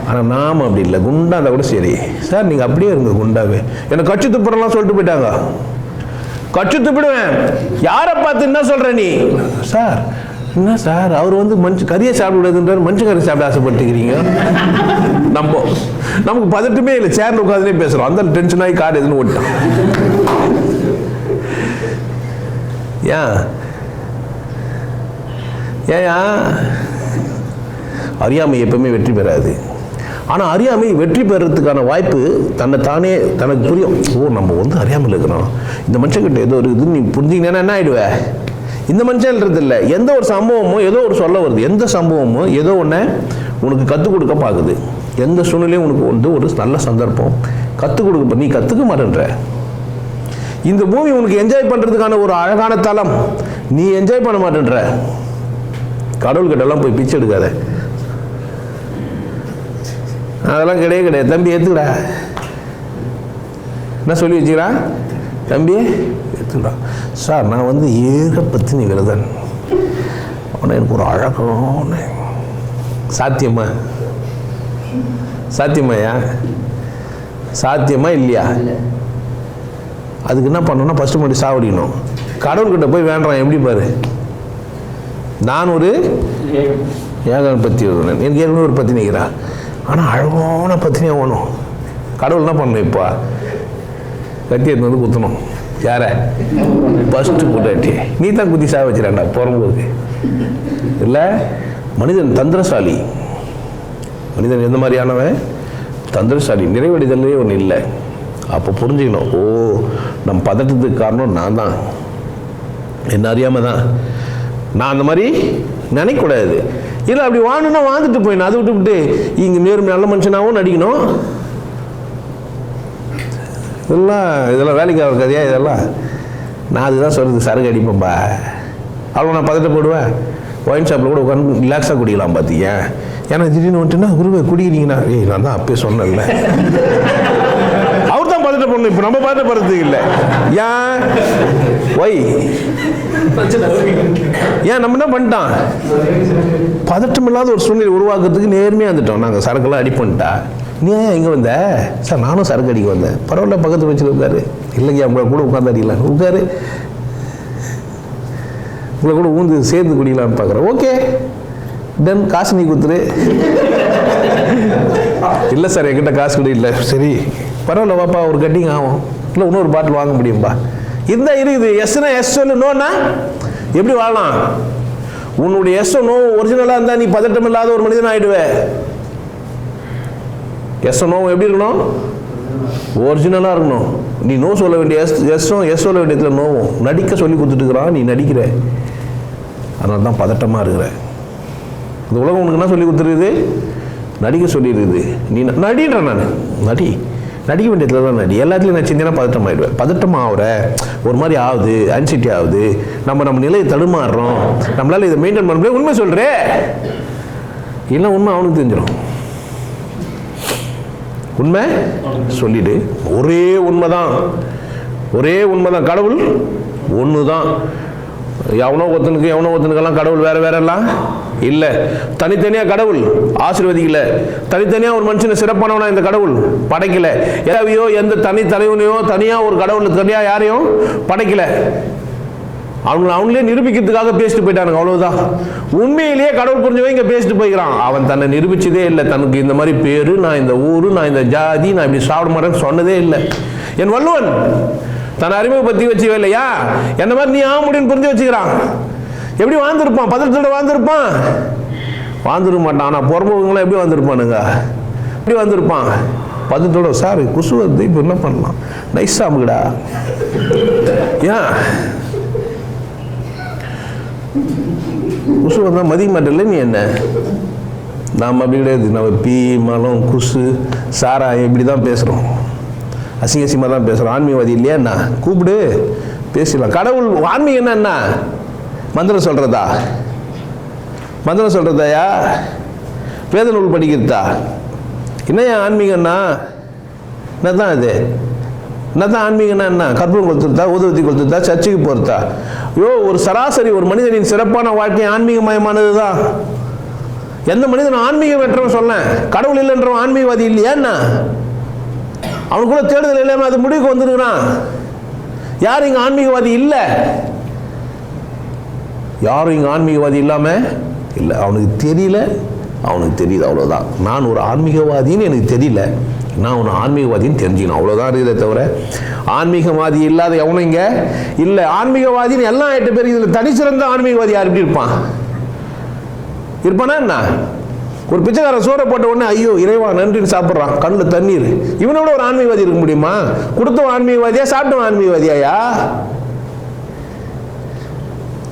ஆனால் நாம் அப்படி இல்லை. குண்டா இருந்தால் கூட சரி சார் நீங்கள் அப்படியே இருங்க குண்டாவே, என்னை கட்சி துப்புறலாம் சொல்லிட்டு போயிட்டாங்க. கச்சு துப்பிடுவேன். யாரை பார்த்து என்ன சொல்ற நீ? சார் என்ன சார், அவர் வந்து கறியை சாப்பிடக்கூடாதுன்றார், மனுஷன் கறி சாப்பிட ஆசைப்பட்டுக்கிறீங்க. நமக்கு பதட்டமே இல்லை, சேர்ல உட்காந்துனே பேசுறோம். அந்த டென்ஷன் ஆகி கார் எதுன்னு ஓட்டான். ஏயா அறியாமை எப்பவுமே வெற்றி பெறாது. ஆனால் அறியாமை வெற்றி பெறறதுக்கான வாய்ப்பு தன்னைத்தானே தனக்கு புரியும். ஓ, நம்ம வந்து அறியாமல் இருக்கிறோம், இந்த மனுஷங்கிட்ட ஏதோ ஒரு இது நீ புரிஞ்சிங்கன்னா என்ன ஆயிடுவே? இந்த மனுஷன்றது இல்லை, எந்த ஒரு சம்பவமோ ஏதோ ஒரு சொல்ல வருது, எந்த சம்பவமோ ஏதோ ஒன்று உனக்கு கற்றுக் கொடுக்க பார்க்குது. எந்த சூழ்நிலையும் உனக்கு வந்து ஒரு நல்ல சந்தர்ப்பம் கற்றுக் கொடுக்க, நீ கற்றுக்க மாட்டேன்ற. இந்த பூமி உனக்கு என்ஜாய் பண்ணுறதுக்கான ஒரு அழகான தளம், நீ என்ஜாய் பண்ண மாட்டேன்ற. கடவுள்கிட்டலாம் போய் பிச்சை எடுக்காத, அதெல்லாம் கிடையாது கிடையாது. தம்பி ஏற்றுக்கடா, என்ன சொல்லி வச்சுக்கிறா? தம்பி ஏற்றுக்கடா. சார் நான் வந்து ஏகப்பத்தினி விரதன், ஆனால் எனக்கு ஒரு அழகான சாத்தியமா? சாத்தியமாயா? சாத்தியமா இல்லையா? அதுக்கு என்ன பண்ணணும்னா ஃபஸ்ட்டு முன்னாடி சாவடிக்கணும். கடவுள்கிட்ட போய் வேண்டாம். எப்படி பாரு, நான் ஒரு ஏக பத்தி வருவேன், எனக்கு ஏற்கனவே ஒரு பத்தி நிற்கிறா, ஆனால் அழகான பத்தினியாக வேணும். கடவுள் என்ன பண்ணணும்? இப்போ கத்தி எடுத்து வந்து குத்தணும். யார? ஃபஸ்ட்டு கூட்டாட்டி நீ தான் குத்தி சாக வச்சுறாண்டா பிறம்போது. இல்லை, மனிதன் தந்திரசாலி. மனிதன் எந்த மாதிரியானவன்? தந்திரசாலி. நிறைவடைதலே ஒன்று இல்லை. அப்போ புரிஞ்சுக்கணும், ஓ நம்ம பதட்டத்துக்கு காரணம் நான் தான், என்ன அறியாமல் தான். நான் அந்த மாதிரி நினைக்கக்கூடாது. இல்லை அப்படி வாழணுன்னா வாழ்ந்துட்டு போயிடணும். அதை விட்டுவிட்டு இங்கே நேர்மை நல்ல மனுஷனாகவும் நடிக்கணும். இதெல்லாம் வேலைக்கு ஆகிற கதையா இதெல்லாம்? நான் அதுதான் சொல்கிறது, சரக்கு அடிப்பேன்பா, அவ்வளோ நான் பதட்டப்படுவேன். ஒயின் ஷாப்பில் கூட உட்காந்து ரிலாக்ஸாக குடிக்கலாம் பார்த்தீங்க. ஏன்னா திடீர்னு வந்துட்டுன்னா குருவை குடிக்கிறீங்கன்னா, ஏய் நான் தான் அப்பயே சொன்னேன்ல. அவர் தான் பதட்டப்படணும், இப்போ நம்ம பதட்டப்படுறதுக்கு இல்லை. ஏன் ஒய் ஏன் நம்ம என்ன பண்ணிட்டான்? பதட்டம் இல்லாத ஒரு சூழ்நிலை உருவாக்குறதுக்கு நேர்மையாக வந்துட்டோம். நாங்கள் சரக்கெல்லாம் அடி பண்ணிட்டா. நீ ஏன் இங்கே வந்த? சார் நானும் சரக்கு அடிக்க வந்தேன். பரவாயில்ல, பக்கத்து வச்சுட்டு உட்காரு. இல்லைங்க உங்களை கூட உட்காந்து அடிக்கலாம், உட்காரு. உங்களை கூட ஊந்து சேர்ந்து குடிக்கலான்னு பார்க்குறேன். ஓகே தென் காசு நீ கொடுத்துரு. இல்லை சார் என்கிட்ட காசு கூட இல்லை. சரி பரவாயில்ல வாப்பா, ஒரு கட்டிங் ஆகும். இல்லை இன்னொரு பாட்டில் வாங்க முடியும்பா. இதுதான் இருக்குது. எஸ்னா எஸ் சொல்லு, நோன்னா எப்படி வாழலாம்? உன்னுடைய எஸ் நோ ஒரிஜினலாக இருந்தால் நீ பதட்டம் இல்லாத ஒரு மனிதன் ஆகிடுவே. எஸ் நோ எப்படி இருக்கணும்? ஒரிஜினலாக இருக்கணும். நீ நோ சொல்ல வேண்டிய எஸ் சொல்ல வேண்டியதில் நோவும். நடிக்க சொல்லி கொடுத்துட்டுக்கிறான், நீ நடிக்கிற. அதனால தான் பதட்டமாக இருக்கிற. இந்த உலகம் உனக்கு என்ன சொல்லி கொடுத்துருக்குது? நடிக்க சொல்லிடுது. நீ நடின்ற, நான் நடிக்க வேண்டியதில் தான் நடி. எல்லாத்துலையும் நான் சிந்தனா பதட்டம் ஆகிடுவேன். பதட்டம் ஆகிற ஒரு மாதிரி ஆகுது, அன்சிட்டி ஆகுது, நம்ம நிலையை தடுமாறுறோம், நம்மளால் இதை மெயின்டைன் பண்ண முடியாது. உண்மை சொல்கிறேன் இல்லை, உண்மை அவனுக்கு தெரிஞ்சிடும். உண்மை சொல்லிடு. ஒரே உண்மைதான், கடவுள் ஒன்று தான். எவனோ ஒருத்தனுக்கெல்லாம் கடவுள் வேற வேறெல்லாம் இல்லை. தனித்தனியாக கடவுள் ஆசீர்வதிக்கல. தனித்தனியாக ஒரு மனுஷனை சிறப்பானவனா இந்த கடவுள் படைக்கல. ஏவையோ எந்த தனி தலைவனையோ தனியாக ஒரு கடவுள் தனியாக யாரையும் படைக்கல. அவங்களே நிரூபிக்கிறதுக்காக பேசிட்டு போயிட்டானுங்க, அவ்வளவுதான். உண்மையிலேயே கடவுள் புரிஞ்சவன் இங்கே பேசிட்டு போய்க்கிறான். அவன் தன்னை நிரூபிச்சதே இல்லை. தனக்கு இந்த மாதிரி பேரு, நான் இந்த ஊரு, நான் இந்த ஜாதி, நான் இப்படி சாப்பிட மாட்டேன்னு சொன்னதே இல்லை. என் வள்ளுவன் தன்னை அறிமுகப்படுத்தி வச்சுக்கவே இல்லையா? என்ன மாதிரி நீ ஆக முடியும்னு புரிஞ்சு வச்சுக்கிறான். எப்படி வாழ்ந்துருப்பான்? பதட்டத்தோட வாழ்ந்துருக்க மாட்டான். ஆனால் பொறுப்பவங்களாம் எப்படி வந்திருப்பானுங்க? எப்படி வந்திருப்பான்? பதட்டத்தோட. சார் குசு வந்து இப்போ என்ன பண்ணலாம்? நைஸ் சாமுகடா. ஏன் குசு வந்தால் மதிக்க மாட்டேன்ல நீ என்ன? நாம் அப்படி கிடையாது. நம்ம பீ மலம் குசு சாராயம் இப்படி தான் பேசுகிறோம், அசிங்கசியமாக தான் பேசுகிறோம். ஆன்மீகவாதி இல்லையா? என்ன கூப்பிடு பேசலாம். கடவுள் ஆன்மீகம் என்ன? மந்திரம் சொல்கிறதாயா? வேத நூல் படிக்கிறதா? என்னையா ஆன்மீகம்னா? என்ன தான் இது? என்னதான் ஆன்மீகம்னா என்ன? கற்பூரம் கொளுத்துறதா, ஊதுவத்தி கொளுத்துறதா, சர்ச்சைக்கு போகிறதா? ஒரு சராசரி ஒரு மனிதனின் சிறப்பான வாழ்க்கை ஆன்மீகமயமானது தான். எந்த மனிதன் ஆன்மீகம் பெற்றவன் சொல்ல, கடவுள் இல்லைன்றவன் ஆன்மீகவாதி இல்லையா என்ன? அவனுக்குள்ள தேடுதல் இல்லாமல் அது முடிவுக்கு வந்துருக்கிறான். யாரும் இங்கே ஆன்மீகவாதி இல்லை. யாரும் இங்கே ஆன்மீகவாதி இல்லாமல் இல்லை. அவனுக்கு தெரியல, அவனுக்கு தெரியுது, அவ்வளோதான். நான் ஒரு ஆன்மீகவாதின்னு எனக்கு தெரியல, நான் ஒன்று ஆன்மீகவாதின்னு தெரிஞ்சுக்கணும், அவ்வளோதான் இருக்குதே தவிர ஆன்மீகவாதி இல்லாத எவனும் இங்கே இல்லை. ஆன்மீகவாதின்னு எல்லாம் 8 பேர். இதில் தனிச்சிறந்த ஆன்மீகவாதி யார் எப்படி இருப்பான்? இருப்பானா என்ன? ஒரு பிச்சைக்காரன் சோறை போட்ட உடனே ஐயோ இறைவா நன்றின்னு சாப்பிட்றான், கண்ணில் தண்ணீர். இவனோட ஒரு ஆன்மீகவாதி இருக்க முடியுமா? கொடுத்தவன் ஆன்மீகவாதியா, சாப்பிட்டவன் ஆன்மீகவாதியாயா?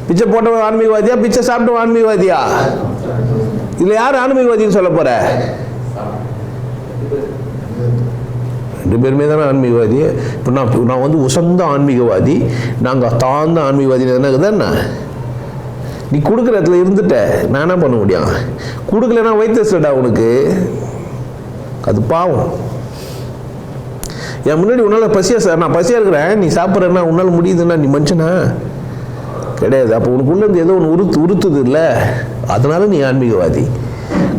பிச்சை போட்டவன் ஆன்மீகவாதியா, பிச்சை சாப்பிட்டவன் ஆன்மீகவாதியா? இதுல யார் ஆன்மீகவாதின்னு சொல்ல போற? 2 பேருமே தானே ஆன்மீகவாதி. இப்போ நான் வந்து உசந்த ஆன்மீகவாதி, நாங்கள் தாழ்ந்த ஆன்மீகவாதி என்ன? நீ கொடுக்குற இடத்துல இருந்துட்ட நான் என்ன பண்ண முடியும்? கொடுக்கலன்னா வைத்தடா உனக்கு, அது பாவம். என் முன்னாடி உன்னால் பசியா சார், நான் பசியாக இருக்கிறேன், நீ சாப்பிட்றேன்னா உன்னால் முடியுதுன்னா நீ மனுஷனா கிடையாது. அப்போ உனக்குள்ளேருந்து ஏதோ ஒன்று உறுத்துது இல்லை, அதனால நீ ஆன்மீகவாதி.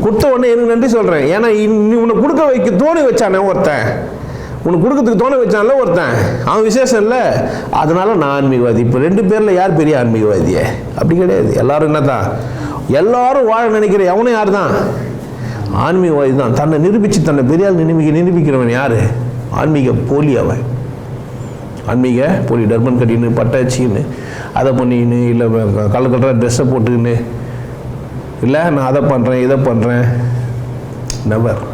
கொடுத்த உடனே எனக்கு நன்றி சொல்கிறேன். ஏன்னா நீ உன்னை கொடுக்க வைக்க தோணி வச்சானே ஒருத்தன், உனக்கு கொடுக்கறதுக்கு தோணை வச்சான்ல ஒருத்தன், அவன் விசேஷம் இல்லை, அதனால நான் ஆன்மீகவாதி. இப்போ 2 பேரில் யார் பெரிய ஆன்மீகவாதியே? அப்படி கிடையாது. எல்லாரும் என்ன தான், எல்லாரும் வாழ நினைக்கிற எவனும் யார் தான்? ஆன்மீகவாதி தான். தன்னை நிரூபித்து தன்னை பெரியால் நிரூபிக்கிறவன் யார்? ஆன்மீக போலி. அவன் ஆன்மீக போலி. டர்பன் கட்டின்னு பட்டாச்சின்னு அதை பண்ணின்னு, இல்லை கலர் ட்ரெஸ்ஸை போட்டுக்கின்னு, இல்லை நான் அதை பண்ணுறேன் இதை பண்ணுறேன், நெவர்.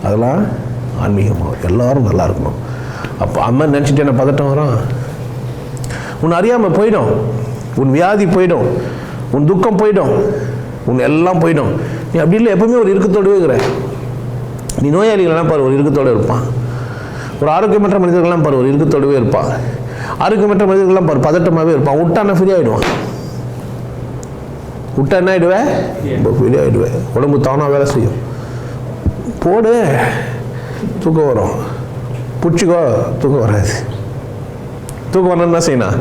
அதெல்லாம் ஆன்மீகமாக எல்லாரும் நல்லா இருக்கணும். அப்போ அம்மா நினச்சிட்டு என்ன பதட்டம் வரும்? உன் அறியாமல் போயிடும், உன் வியாதி போயிடும், உன் துக்கம் போயிடும், உன் எல்லாம் போயிடும். நீ அப்படி இல்லை, எப்பவுமே ஒரு இறுக்கத்தோடு இருக்கிற. நீ நோயாளிகள்லாம் பாரு, ஒரு இறுக்கத்தோடு இருப்பான். ஒரு ஆரோக்கியமற்ற மனிதர்கள்லாம் பாரு, ஒரு இறுக்கத்தோடவே இருப்பான். ஆரோக்கியமற்ற மனிதர்கள்லாம் பாரு, பதட்டமாகவே இருப்பான். விட்டானா ஃப்ரீ ஆகிடுவான். விட்டா என்ன ஆகிடுவேன்? ஃப்ரீ ஆகிடுவேன். உடம்பு தானாக வேலை செய்யும். போடு, தூக்கம் வரும். பிடிச்சிக்கோ, தூக்கம் வராது. தூக்கம் வரணும் என்ன செய்யணும்?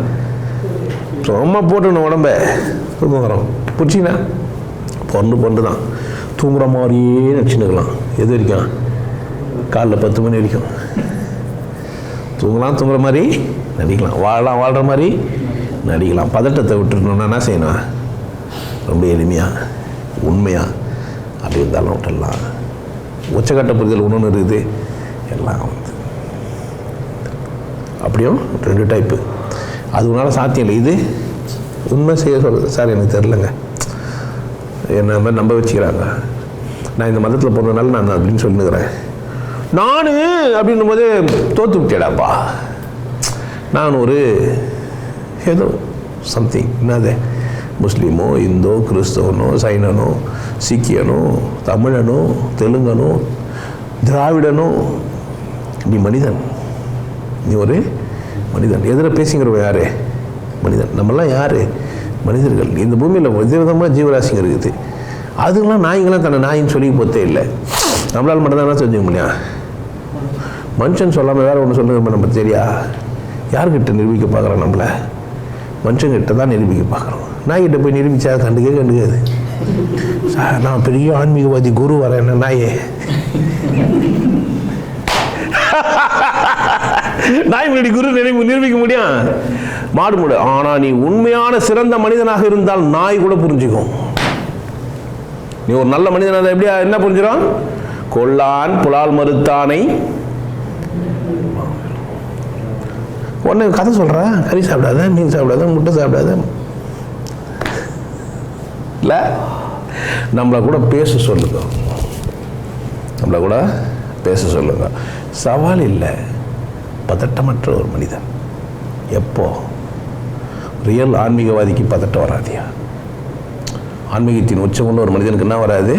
ரொம்ப போட்டுணும் உடம்ப, தூக்கம் வரும். பிடிச்சிங்கன்னா பொண்ணு தான் தூங்குற மாதிரியே நினச்சின்னுக்கலாம். எது வரைக்கும்? காலைல 10 மணி வரைக்கும் தூங்கலாம், தூங்குற மாதிரி நடிக்கலாம், வாழலாம், வாழ்கிற மாதிரி நடிக்கலாம். பதட்டத்தை விட்டுருணுன்னா என்ன செய்யணும்? ரொம்ப எளிமையாக உண்மையாக அப்படி இருந்தாலும் விட்டுடலாம். உச்சக்கட்ட புரிதல் ஒன்று இருக்குது. எல்லாம் வந்து அப்படியும் 2 டைப்பு. அது உன்னால் சாத்தியம் இல்லை. இது உண்மை செய்ய சொல்கிறது. சார் எனக்கு தெரிலங்க, என்ன மாதிரி நம்ப வச்சுக்கிறாங்க, நான் இந்த மதத்தில் போனதுனால நான் அப்படின்னு சொல்லினுக்கிறேன். நான் அப்படின்னும் போதே தோற்று விட்டேடாப்பா. நான் ஒரு ஏதோ சம்திங், என்னது முஸ்லீமோ இந்தோ கிறிஸ்தவனோ சைனனோ சீக்கியனோ தமிழனோ தெலுங்கனோ திராவிடனோ, நீ மனிதன், நீ ஒரு மனிதன். எதிர பேசிங்கிறவன் யார்? மனிதன். நம்மளாம் யார்? மனிதர்கள். இந்த பூமியில் விதவிதமாக ஜீவராசிங்க இருக்குது. அதுங்களாம் நாய்ங்களாம் தன்னை நாயின்னு சொல்லி போத்தே இல்லை. நம்மளால் மட்டும்தான் என்ன செஞ்சுக்க முடியும்? மனுஷன் சொல்லாமல் வேறு ஒன்று சொல்லுங்க நம்ம தெரியா? யார்கிட்ட நிரூபிக்க பார்க்குறோம்? நம்மளை மனுஷங்கிட்ட தான் நிரூபிக்க பார்க்குறோம். நாய்கிட்ட போய் நிரூபிச்சா கண்டுக்காது. சார் நான் பெரிய ஆன்மீகவாதி குரு வரேன், என்ன நாயே? நாய் முன்னாடி குரு நிரூபிக்க முடியும்? மாடு மூட. ஆனால் நீ உண்மையான சிறந்த மனிதனாக இருந்தால் நாய் கூட புரிஞ்சுக்கும். நீ ஒரு நல்ல மனிதனாக எப்படியா என்ன புரிஞ்சிடும்? கொல்லான் புலால் மறுத்தானை. உடனே கதை சொல்ற, கறி சாப்பிடாத, மீன் சாப்பிடாத, முட்டை சாப்பிடாத. இல்லை, நம்மளை கூட பேச சொல்லுங்க, நம்மளை கூட பேச சொல்லுங்க. சவால் இல்லை, பதட்டமற்ற ஒரு மனிதன். எப்போ ரியல் ஆன்மீகவாதிக்கு பதட்டம் வராதியா? ஆன்மீகத்தின் உச்சமுள்ள ஒரு மனிதனுக்கு என்ன வராது?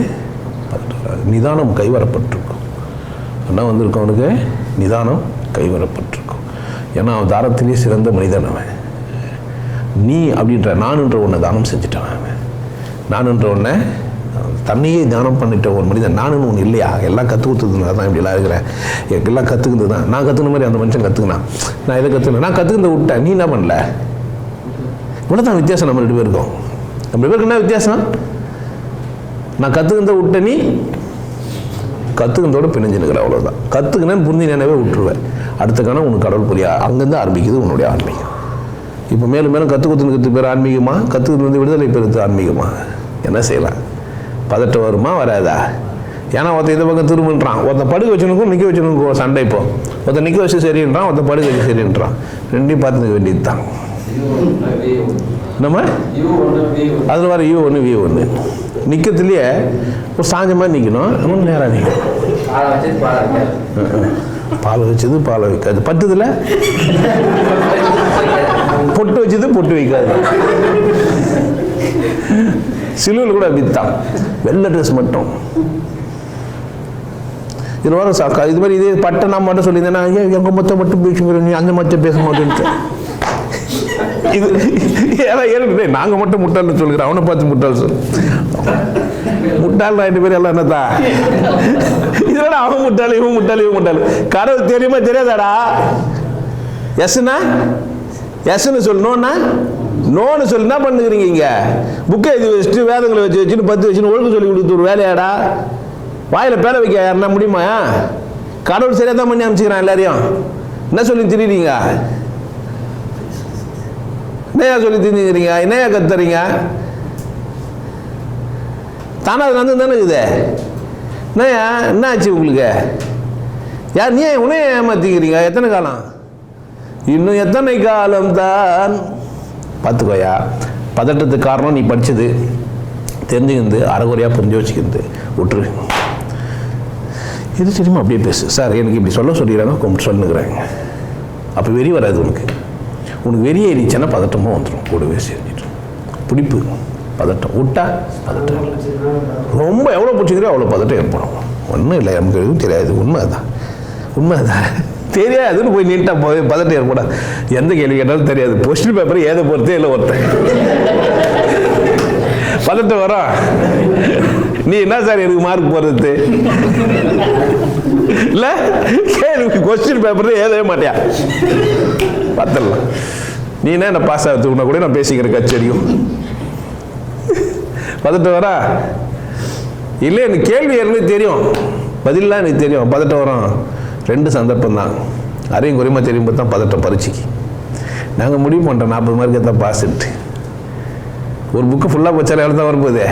பதட்டம் வராது. நிதானம் கைவரப்பட்டிருக்கும். என்ன வந்திருக்கும் அவனுக்கு? நிதானம் கைவரப்பட்டிருக்கும். ஏன்னா அவன் தாரத்திலேயே சிறந்த மனிதன் அவன். நீ அப்படின்ற நானுன்ற ஒன்றை தானம் செஞ்சுட்டான் அவன். நானுன்ற ஒன்றை தன்னையே தியானம் பண்ணிட்ட ஒரு மனிதன். நானுன்னு ஒன்று இல்லையா? எல்லாம் கற்று கொடுத்ததுனால தான் இப்படிலாம் இருக்கிறேன். எல்லாம் கற்றுக்கிறது தான். நான் கற்றுக்கின மாதிரி அந்த மனுஷன் கற்றுக்கினான். நான் எதை கற்றுக்கல, நான் கற்றுக்கிறத விட்டேன். நீ என்ன பண்ணல? இவ்வளோ தான் வித்தியாசம் நம்ம 2 பேருக்கும். நம்ம 2 பேருக்கு என்ன வித்தியாசம்? நான் கற்றுக்கிறத விட்ட நீ கற்றுக்கிறதோட பிணைஞ்சுனுக்கிற அவ்வளோதான். கற்றுக்கினேன்னு புரிஞ்சுனேனவே விட்டுருவேன். அடுத்த கணம் உனக்கு கடவுள் புரியா, அங்கேருந்து ஆரம்பிக்குது உன்னுடைய ஆன்மீகம். இப்போ மேலும் மேலும் கற்றுக்கிறதுக்கு பேர் ஆன்மீகமா, கற்றுக்கிறது விடுதலை பெறுது ஆன்மீகமா? என்ன செய்யலாம்? பதட்டம் வருமா வராதா? ஏன்னா ஒருத்தன் இந்த பக்கம் திரும்பின்றான், ஒருத்தன் படுக்க வச்சுனுக்கும் நிற்க வச்சுனுக்கும் சண்டை. இப்போ ஒருத்தன் நிற்க வச்சு சரின்றான், ஒருத்தன் படுக்க வச்சு சரின்றான். ரெண்டையும் பார்த்துக்க வேண்டியது தான். நம்ம அதில் வர U1 V1 நிற்கிறதுலையே ஒரு சாஞ்ச மாதிரி நிற்கணும், நம்ம நேராக நிற்கணும். பாலை வச்சது பாலை வைக்காது, பத்துதில் பொட்டு வச்சது பொட்டு வைக்காது. சிலுவையில் கூட அப்படித்தான், வெள்ளை ட்ரெஸ் மட்டும். இது வர சாக்கா இது மாதிரி இதே பட்டை நான் மட்டும் சொல்லியிருந்தேன்னா எங்கள் மொத்தம் மட்டும் பேசுங்கிற, நீ அந்த மொத்தம் பேச மாட்டேன்ட்டு. இது ஏன்னா ஏற்கனவே நாங்கள் மட்டும் முட்டாள்னு சொல்கிறோம், அவனை பார்த்து முட்டாள் சொல். முட்டாள் 2 பேர் எல்லாம் என்னத்தா? இதோட அவன் முட்டாள், இவன் முட்டாள், இவன் முட்டாள். கடவுள் தெரியுமா தெரியாதாடா? எஸ்னா எஸ்ன்னு சொல்லணும்னா நோன்னு சொல்லி என்ன பண்ணுகிறீங்க? இங்கே புக்கை எழுதி வச்சுட்டு வேதங்களை வச்சுன்னு 10 வச்சுன்னு ஒழுங்கு சொல்லி கொடுத்து ஒரு வேலையாடா? வாயில் பேர வைக்க யாருன்னா முடியுமா? கடவுள் சரியாக தான் பண்ணி அனுப்பிச்சுக்கிறான் எல்லாரையும். என்ன சொல்லி திரிறீங்க? என்னையா சொல்லி தெரிஞ்சுக்கிறீங்க? என்னையா கத்துறீங்க? தானே அது வந்து தானே இருக்குது. என்னையா என்ன ஆச்சு உங்களுக்கு? யார் நீ உன்னைய ஏமாத்திக்கிறீங்க? எத்தனை காலம்? இன்னும் எத்தனை காலம் தான்? பார்த்துக்கோயா. பதட்டத்துக்கு காரணம் நீ படித்தது தெரிஞ்சுக்கிறது, அரைகுறையாக புரிஞ்சு வச்சுக்கிறது விட்டுரு. இது தெரியுமா? அப்படியே பேசு. சார் எனக்கு இப்படி சொல்லிடுறாங்க, கும்பிட்டு சொல்லுங்கிறாங்க. அப்போ வெறி வராது உனக்கு. உனக்கு வெறிய ஏறிச்சுன்னா பதட்டமாக வந்துடும், கூடவே செஞ்சுட்டு. பிடிப்பு பதட்டம் விட்டா பதட்டம் ரொம்ப எவ்வளோ பிடிச்சிக்கிறோ அவ்வளோ பதட்டம் ஏற்படும். ஒன்றும் இல்லை, நமக்கு எதுவும் தெரியாது. உண்மை தான், உண்மை தான். தெரியாதுன்னு போய் நீட்டாக போய் பதட்டம் ஏற்படாது. எந்த கேள்வி கேட்டாலும் தெரியாது. கொஸ்டின் பேப்பர் ஏதை பொறுத்தே இல்லை ஒருத்தன் பதட்டம் வரும். நீ என்ன சார் எனக்கு மார்க் போடுறது இல்லை? கேள்வி கொஸ்டின் பேப்பர் ஏதவே மாட்டியா? பார்த்துடலாம். நீ என்ன பாஸ் ஆகிறதுக்குன்னா கூட நான் பேசிக்கிறேன் கச்சேரியும். பதட்டம் வரா இல்லை? எனக்கு கேள்வி ஏற்கனவே தெரியும், பதிலாம் எனக்கு தெரியும். பதட்டம் வரும். 2 சந்தர்ப்பம் தான். அரையும் குறையமாக தெரியும் போது தான் பதட்டம். பரீட்சைக்கு நாங்கள் முடிவு பண்ணுறோம் 40 மார்க்கு தான் பாஸ்ட்டு. ஒரு புக்கு ஃபுல்லாக வச்சாலும் எவ்வளோ தான் வரும்போது?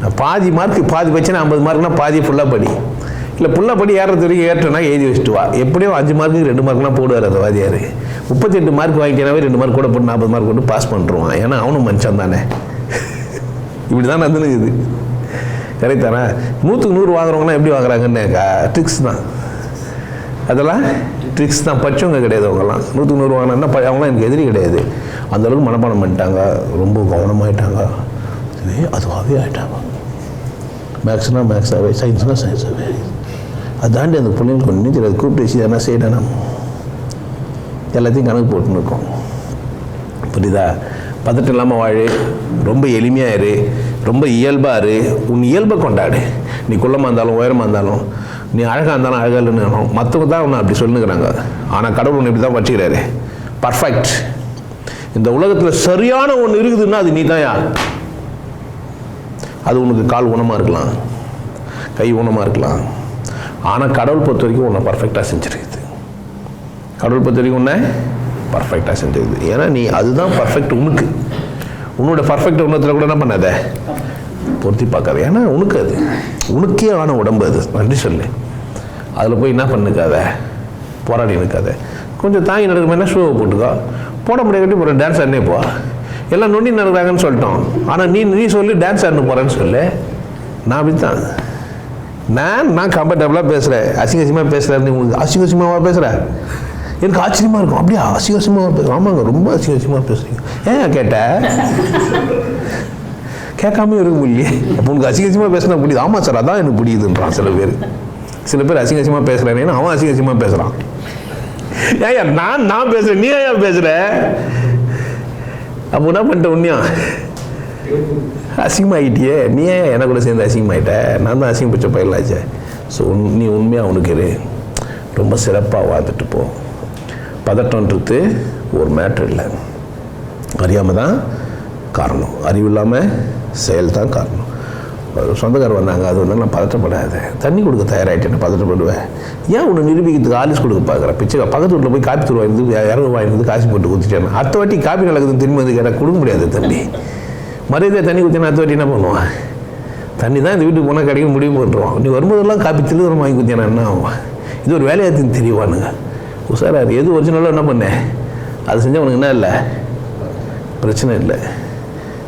நான் பாதி மார்க்கு பாதி வச்சேன்னா 50 மார்க்னா பாதி ஃபுல்லாக படி. இல்லை ஃபுல்லாக படி ஏறது வரைக்கும் ஏற்றனா எழுதி வச்சுட்டு வா. எப்படியோ 5 மார்க்குக்கு 2 மார்க்லாம் போடுவார் அந்த வாதியார். 38 மார்க் வாங்கிட்டேனாவே 2 மார்க் கூட போட்டு 40 மார்க் போட்டு பாஸ் பண்ணுறான். ஏன்னா அவனும் மனுஷன் தானே. இப்படி தான் நடந்துனுக்குது. கரெக்ட் தானே? 100க்கு 100 வாங்குறவங்களாம் எப்படி வாங்குறாங்கன்னு ட்ரிக்ஸ் தான். அதெல்லாம் ட்ரிக்ஸ் தான். படித்தவங்க கிடையாது அவங்கெல்லாம். 100க்கு 100 வாங்கினா அவங்களாம் எனக்கு எதிரி கிடையாது. அந்தளவுக்கு மனப்பாடம் பண்ணிட்டாங்க, ரொம்ப கவனமாகிட்டாங்க, அதுவாகவே ஆகிட்டாங்க. மேக்ஸ்னா மேக்ஸாகவே, சயின்ஸ்னா சயின்ஸாகவே. அது தாண்டி அந்த பிள்ளைங்களுக்கு ஒன்றும் தெரியாது. கூப்பிட்டு வச்சு என்ன செய்யணும், எல்லாத்தையும் கணக்கு போட்டுன்னு இருக்கோம். புரியுதா? பதட்டம் இல்லாமல் வாழு, ரொம்ப எளிமையாக இரு, ரொம்ப இயல்பாக இரு. உன் இயல்பை கொண்டாடு. நீ குள்ளமாக இருந்தாலும் உயரமாக இருந்தாலும், நீ அழகாக இருந்தாலும் அழகாக இல்லைன்னு மற்றவங்க தான் உன்னை அப்படி சொல்லுங்கிறாங்க. ஆனால் கடவுள் ஒன்று இப்படி தான் வச்சுக்கிறாரு, பர்ஃபெக்ட். இந்த உலகத்தில் சரியான ஒன்று இருக்குதுன்னா அது நீ தான். யார்? அது உனக்கு கால் ஊனமாக இருக்கலாம், கை ஊனமாக இருக்கலாம். ஆனால் கடவுள் பொறுத்த வரைக்கும் உன்னை பர்ஃபெக்டாக செஞ்சுருக்குது. கடவுள் பொறுத்த வரைக்கும் உன்னை பர்ஃபெக்டாக செஞ்சுருக்குது. ஏன்னா நீ அதுதான் பர்ஃபெக்ட் உனக்கு. உன்னோட பர்ஃபெக்ட் உணத்தில் கூட என்ன பண்ணாத, பொருத்தி பார்க்காத. ஏன்னா உனக்கு அது உனக்கே ஆன உடம்பு. அது நன்றி சொல்லு. அதில் போய் என்ன பண்ணுக்காத, போராடி நிற்காத. கொஞ்சம் தாங்கி நடக்கிற மாதிரினா ஷூவை போட்டுக்கோ. போட முடியாது போகிற டான்ஸ் ஆடினே போ. எல்லாம் நொண்டி நடக்கிறாங்கன்னு சொல்லிட்டோம். ஆனால் நீ சொல்லி டான்ஸ் ஆடினு போகிறேன்னு சொல்லு. நான் அப்படி தான். நான் கம்ஃபர்டபுளாக பேசுகிறேன். அசிங்கசியமாக பேசுகிறேன். உங்களுக்கு அசிங்கசியமாக பேசுகிறேன். எனக்கு ஆச்சரியமாக இருக்கும். அப்படியே அசிங்கசியமாக பேசுகிறேன். ஆமாங்க, ரொம்ப அசிங்கசியமாக பேசுகிறீங்க. ஏன் கேட்ட? கேட்காம இருக்க முடியலையே. அப்போ உனக்கு அசிங்கசியமாக பேசினா புரியுது. ஆமாம் சார், அதான் எனக்கு புரியுதுன்றான் சில பேர். சில பேர் அசிங்கசியமாக பேசுகிறேன், ஏன்னா அவன் அசிங்கசியமாக பேசுகிறான். ஏன் நான் பேசுகிறேன், நீ ஏன் பேசுகிற? அப்போ என்ன பண்ணிட்ட? உண்மையா அசிங்கமாகிட்டியே. நீ ஏன் எனக்கு கூட சேர்ந்து அசிங்கமாகிட்ட? நான் தான் அசிங்கப்பட்ட பயிலாச்சே. ஸோ நீ உண்மையாக உனக்கு இரு. ரொம்ப சிறப்பாக வாழ்ந்துட்டு போ. பதட்டன்றது ஒரு மேட்ரு இல்லை. அறியாமல் தான் காரணம். அறிவு இல்லாமல் செயல் தான் காரணம். சொந்தக்காரர் வந்தாங்க, அது வந்து நான் பதட்டப்படாது, தண்ணி கொடுக்க தயாராகிட்டேன், பதட்டப்படுவேன். ஏன் ஒன்று நிரூபிக்கிறதுக்கு ஆலிஸ் கொடுக்க பார்க்குறேன், பிச்சை பக்கத்து வீட்டில் போய் காப்பி தூள் வாங்கிருந்து 200 வாங்கிருந்து காசு போட்டு குத்திட்டேன். அடுத்த வாட்டி காப்பி நடக்குதுன்னு திரும்பி வந்து கேட்டால் கொடுக்க முடியாது தம்பி. மரியாதை தண்ணி குத்தினா அடுத்த வாட்டி என்ன பண்ணுவான்? தண்ணி தான் இந்த வீட்டுக்கு போனால் கிடைக்க முடிவு பண்ணுறோம். நீ வரும்போதெல்லாம் காப்பி திருவிழம் வாங்கி குத்தினா என்ன ஆகும்? இது ஒரு வேலையாத்தின்னு தெரியவானுங்க. உஷாராரு, எது ஒரிஜினலாக என்ன பண்ணேன் அது செஞ்சால் உனக்கு என்ன இல்லை, பிரச்சனை இல்லை.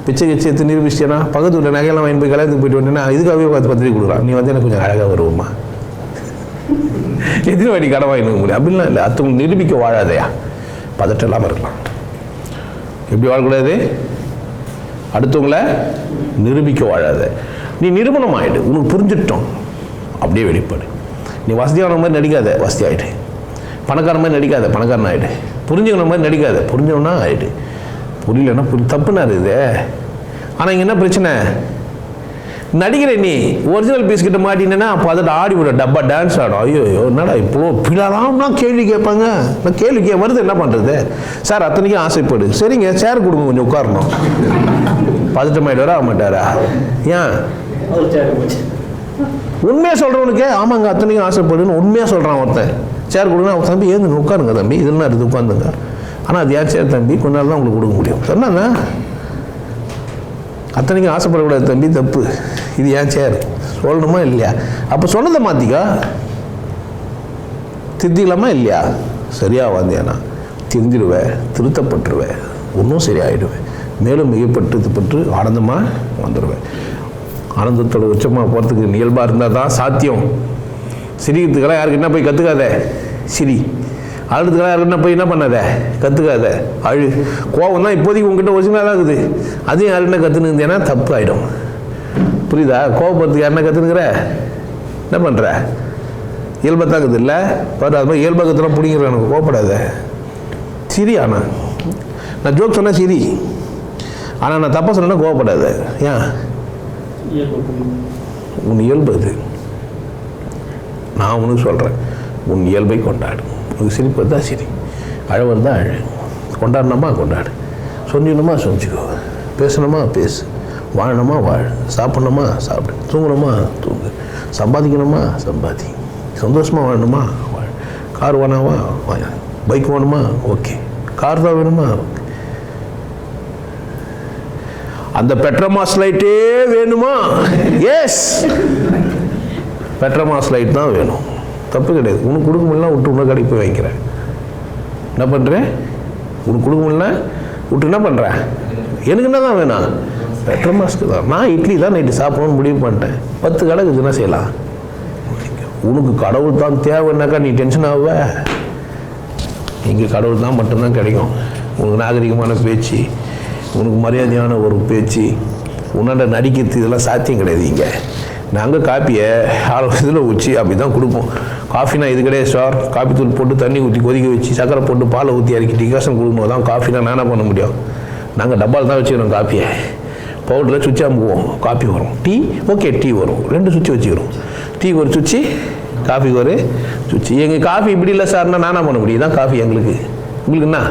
பிச்சை கிச்சை எடுத்து நிரூபிச்சிட்டேன்னா பக்கத்து வீட்டில் நகையெல்லாம் வாங்கி போய் கல்யாணத்துக்கு போயிட்டு வந்தேன்னா இதுக்காகவே பார்த்து பத்திரிக்கை கொடுக்குறான், நீ வந்து எனக்கு கொஞ்சம் அழகாக வருவோம்மா, எத்தனை வாட்டி கடை வாங்கிக்க முடியும்? அப்படிலாம் இல்லை. அடுத்தவங்க நிரூபிக்க வாழாதையா, பதட்டம் இல்லாமல் இருக்கலாம். எப்படி வாழக்கூடாது? அடுத்தவங்களை நிரூபிக்க வாழாத. நீ நிரூபணம் ஆகிடு, உனக்கு புரிஞ்சிட்டோம், அப்படியே வெளிப்பாடு. நீ வசதியான மாதிரி நடிக்காத, வசதி ஆகிடு. பணக்கார மாதிரி நடிக்காத, பணக்காரன் ஆகிடு. புரிஞ்சுக்கிற மாதிரி நடிக்காத, புரிஞ்சவனா ஆகிடு. புரியலன்னா தப்புனா இது. ஆனால் இங்கே என்ன பிரச்சனை? நடிக்கிற நீ ஒரிஜினல் பீஸ் கிட்ட மாட்டினா அப்போ அதை ஆடி விட டப்பா டான்ஸ் ஆடும். ஐயோ என்னடா இப்போ பிளாலாம்னா கேள்வி கேட்பாங்க. நான் கேள்வி வருது, என்ன பண்ணுறது சார்? அத்தனைக்கும் ஆசைப்படு. சரிங்க, சேர் கொடுங்க, கொஞ்சம் உட்காரணும். பதட்டமாயிடுவாரா ஆக மாட்டாரா? ஏன் உண்மையாக சொல்கிறவனுக்கு ஆமாங்க அத்தனைக்கும் ஆசைப்படுன்னு உண்மையாக சொல்கிறான் ஒருத்தன். சேர் கொடுங்க, அவன் தம்பி ஏந்து உட்காருங்க தம்பி, இதெல்லாம் இருக்குது உட்காந்துங்க. ஆனால் அது ஏன் சேர் தம்பி, கொஞ்ச நாள் தான் உங்களுக்கு கொடுக்க முடியும் சொன்னாங்க. அத்தனைக்கும் ஆசைப்படக்கூடாது தம்பி, தப்பு. இது ஏன் சேர் சொல்லணுமா இல்லையா? அப்போ சொன்னதை மாற்றிக்கா, திருத்திக்கலாமா இல்லையா? சரியாக வந்தேன்னா திருந்திடுவேன், திருத்தப்பட்டுருவேன், ஒன்றும் சரியாயிடுவேன். மேலும் மிகப்பட்டு ஆனந்தமாக வந்துடுவேன். ஆனந்தத்தோட உச்சமாக போகிறதுக்கு இயல்பாக இருந்தால் தான் சாத்தியம். சிரிக்கிறதுக்கெல்லாம் யாருக்கு என்ன போய் கற்றுக்காத, சிரி. அழுதுக்கெல்லாம் யாருக்கு என்ன போய் என்ன பண்ணாத, கற்றுக்காத, அழு. கோபம் தான் இப்போதைக்கு உங்ககிட்ட ஒரிஜினலாக இருக்குது, அதையும் யாருன்னா கற்றுன்னு இருந்தேன்னா தப்பு ஆகிடும். புரியுதா? கோபப்படுறதுக்கு யாருன்னா கற்றுனுக்கிற என்ன பண்ணுற? இயல்பாக தான் இருக்குது இல்லை பாரு, அது மாதிரி இயல்பாக கற்றுலாம் பிடிங்கிற எனக்கு கோபப்படாத, சிரி. ஆனால் நான் ஜோக் சொன்னேன் சிரி, ஆனால் நான் தப்பாக சொன்னேன்னா கோவப்படாத. ஏன்? உன் இயல்பு அது. நான் உனக்கு சொல்கிறேன், உன் இயல்பை கொண்டாடு. உனக்கு சிரிப்பு தான் சிரி, அழவர் தான் அழு. கொண்டாடணுமா கொண்டாடு, சொன்னணுமா சொஞ்சிக்கோ, பேசணுமா பேசு, வாழணுமா வாழ், சாப்பிட்ணுமா சாப்பிடு, தூங்கணுமா தூங்கு, சம்பாதிக்கணுமா சம்பாதி, சந்தோஷமாக வாழணுமா வாழ். கார் வேணாமா வாங்க, பைக் வேணுமா ஓகே, கார் தான் வேணுமா ஓகே. அந்த பெட்ரோமாஸ் லைட்டே வேணுமா? எஸ், பெட்ரோமாஸ் லைட் தான் வேணும், தப்பு கிடையாது. உனக்கு கொடுக்க முடியலாம் விட்டு இன்னொரு கடைக்கு போய் வாங்கிக்கிறேன். என்ன பண்ணுறேன்? உனக்கு கொடுக்க முடியல விட்டு என்ன பண்ணுறேன்? எனக்கு என்ன தான் வேணும்? பெட்ரோமாஸ்க்கு தான். நான் இட்லி தான் நைட்டு சாப்பிடணும்னு முடிவு பண்ணிட்டேன். 10 கடை என்ன செய்யலாம்? உனக்கு கடவுள் தான் தேவைன்னாக்கா நீ டென்ஷன் ஆகுவ. இங்கே கடவுள் தான் மட்டும்தான் கிடைக்கும். உனக்கு நாகரிகமான பேச்சு, உனக்கு மரியாதையான ஒரு பேச்சு, உன்னோட நடிக்கிறது இதெல்லாம் சாத்தியம் கிடையாது. இங்கே நாங்கள் காப்பியை 6 இதில் ஊற்றி அப்படி தான் கொடுப்போம். காஃபினா இது கிடையாது சார். காஃபி தூள் போட்டு தண்ணி ஊற்றி கொதிக்க வச்சு சக்கரை போட்டு பாலை ஊற்றி இறக்கி டிகாஷன் கொடுக்கணும் தான் காஃபினா நான் என்ன பண்ண முடியும்? நாங்கள் டப்பாவில் தான் வச்சுக்கிறோம் காப்பியை. பவுடரில் சுவிட்ச் அமுக்குவோம், காஃபி வரும். டீ ஓகே, டீ வரும். 2 சுவிட்ச் வச்சுக்கிறோம். டீக்கு ஒரு சுவிட்சு, காஃபிக்கு ஒரு சுவிட்சு. எங்கள் காஃபி இப்படி இல்லை சார்னா நான் என்ன பண்ண முடியும்? தான் காஃபி எங்களுக்கு. உங்களுக்கு என்ன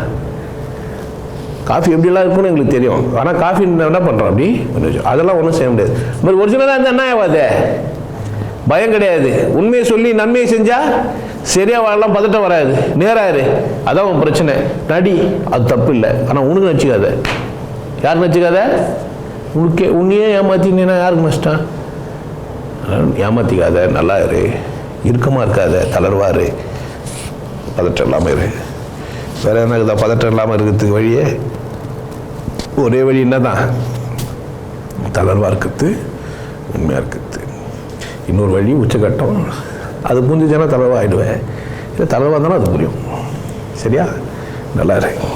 காஃபி எப்படிலாம் இருக்குன்னு எங்களுக்கு தெரியும். ஆனால் காஃபி என்ன பண்ணுறோம் அப்படி அதெல்லாம் ஒன்றும் செய்ய முடியாது. இந்த மாதிரி ஒரிஜினலாக இருந்தால் என்ன ஆகாது? பயம் கிடையாது. உண்மையை சொல்லி நன்மையை செஞ்சால் சரியாக வாழலாம், பதட்டம் வராது, நேராரு. அதான் உன் பிரச்சனை. நடி, அது தப்பு இல்லை. ஆனால் உனக்கு நச்சுக்காத. யாருக்கு நச்சுக்காத? உன்னையே ஏமாத்தினா யாருக்கு நஷ்டம்? ஏமாத்திக்காத, நல்லா இரு, இறுக்கமாக இருக்காத, தளர்வாரு, பதட்டம் இல்லாமல் இரு. வேறு என்ன இருக்குதா பதட்டம் இல்லாமல் இருக்கிறதுக்கு வழியே? ஒரே வழி என்ன தான்? தளர்வாக இருக்கிறது, உண்மையாக இருக்கிறது. இன்னொரு வழி உச்சக்கட்டம். அது புரிஞ்சுச்சுன்னா தளர்வாக ஆகிடுவேன். இல்லை தளர்வாக இருந்தாலும் அது புரியும். சரியா? நல்லா இருக்கு.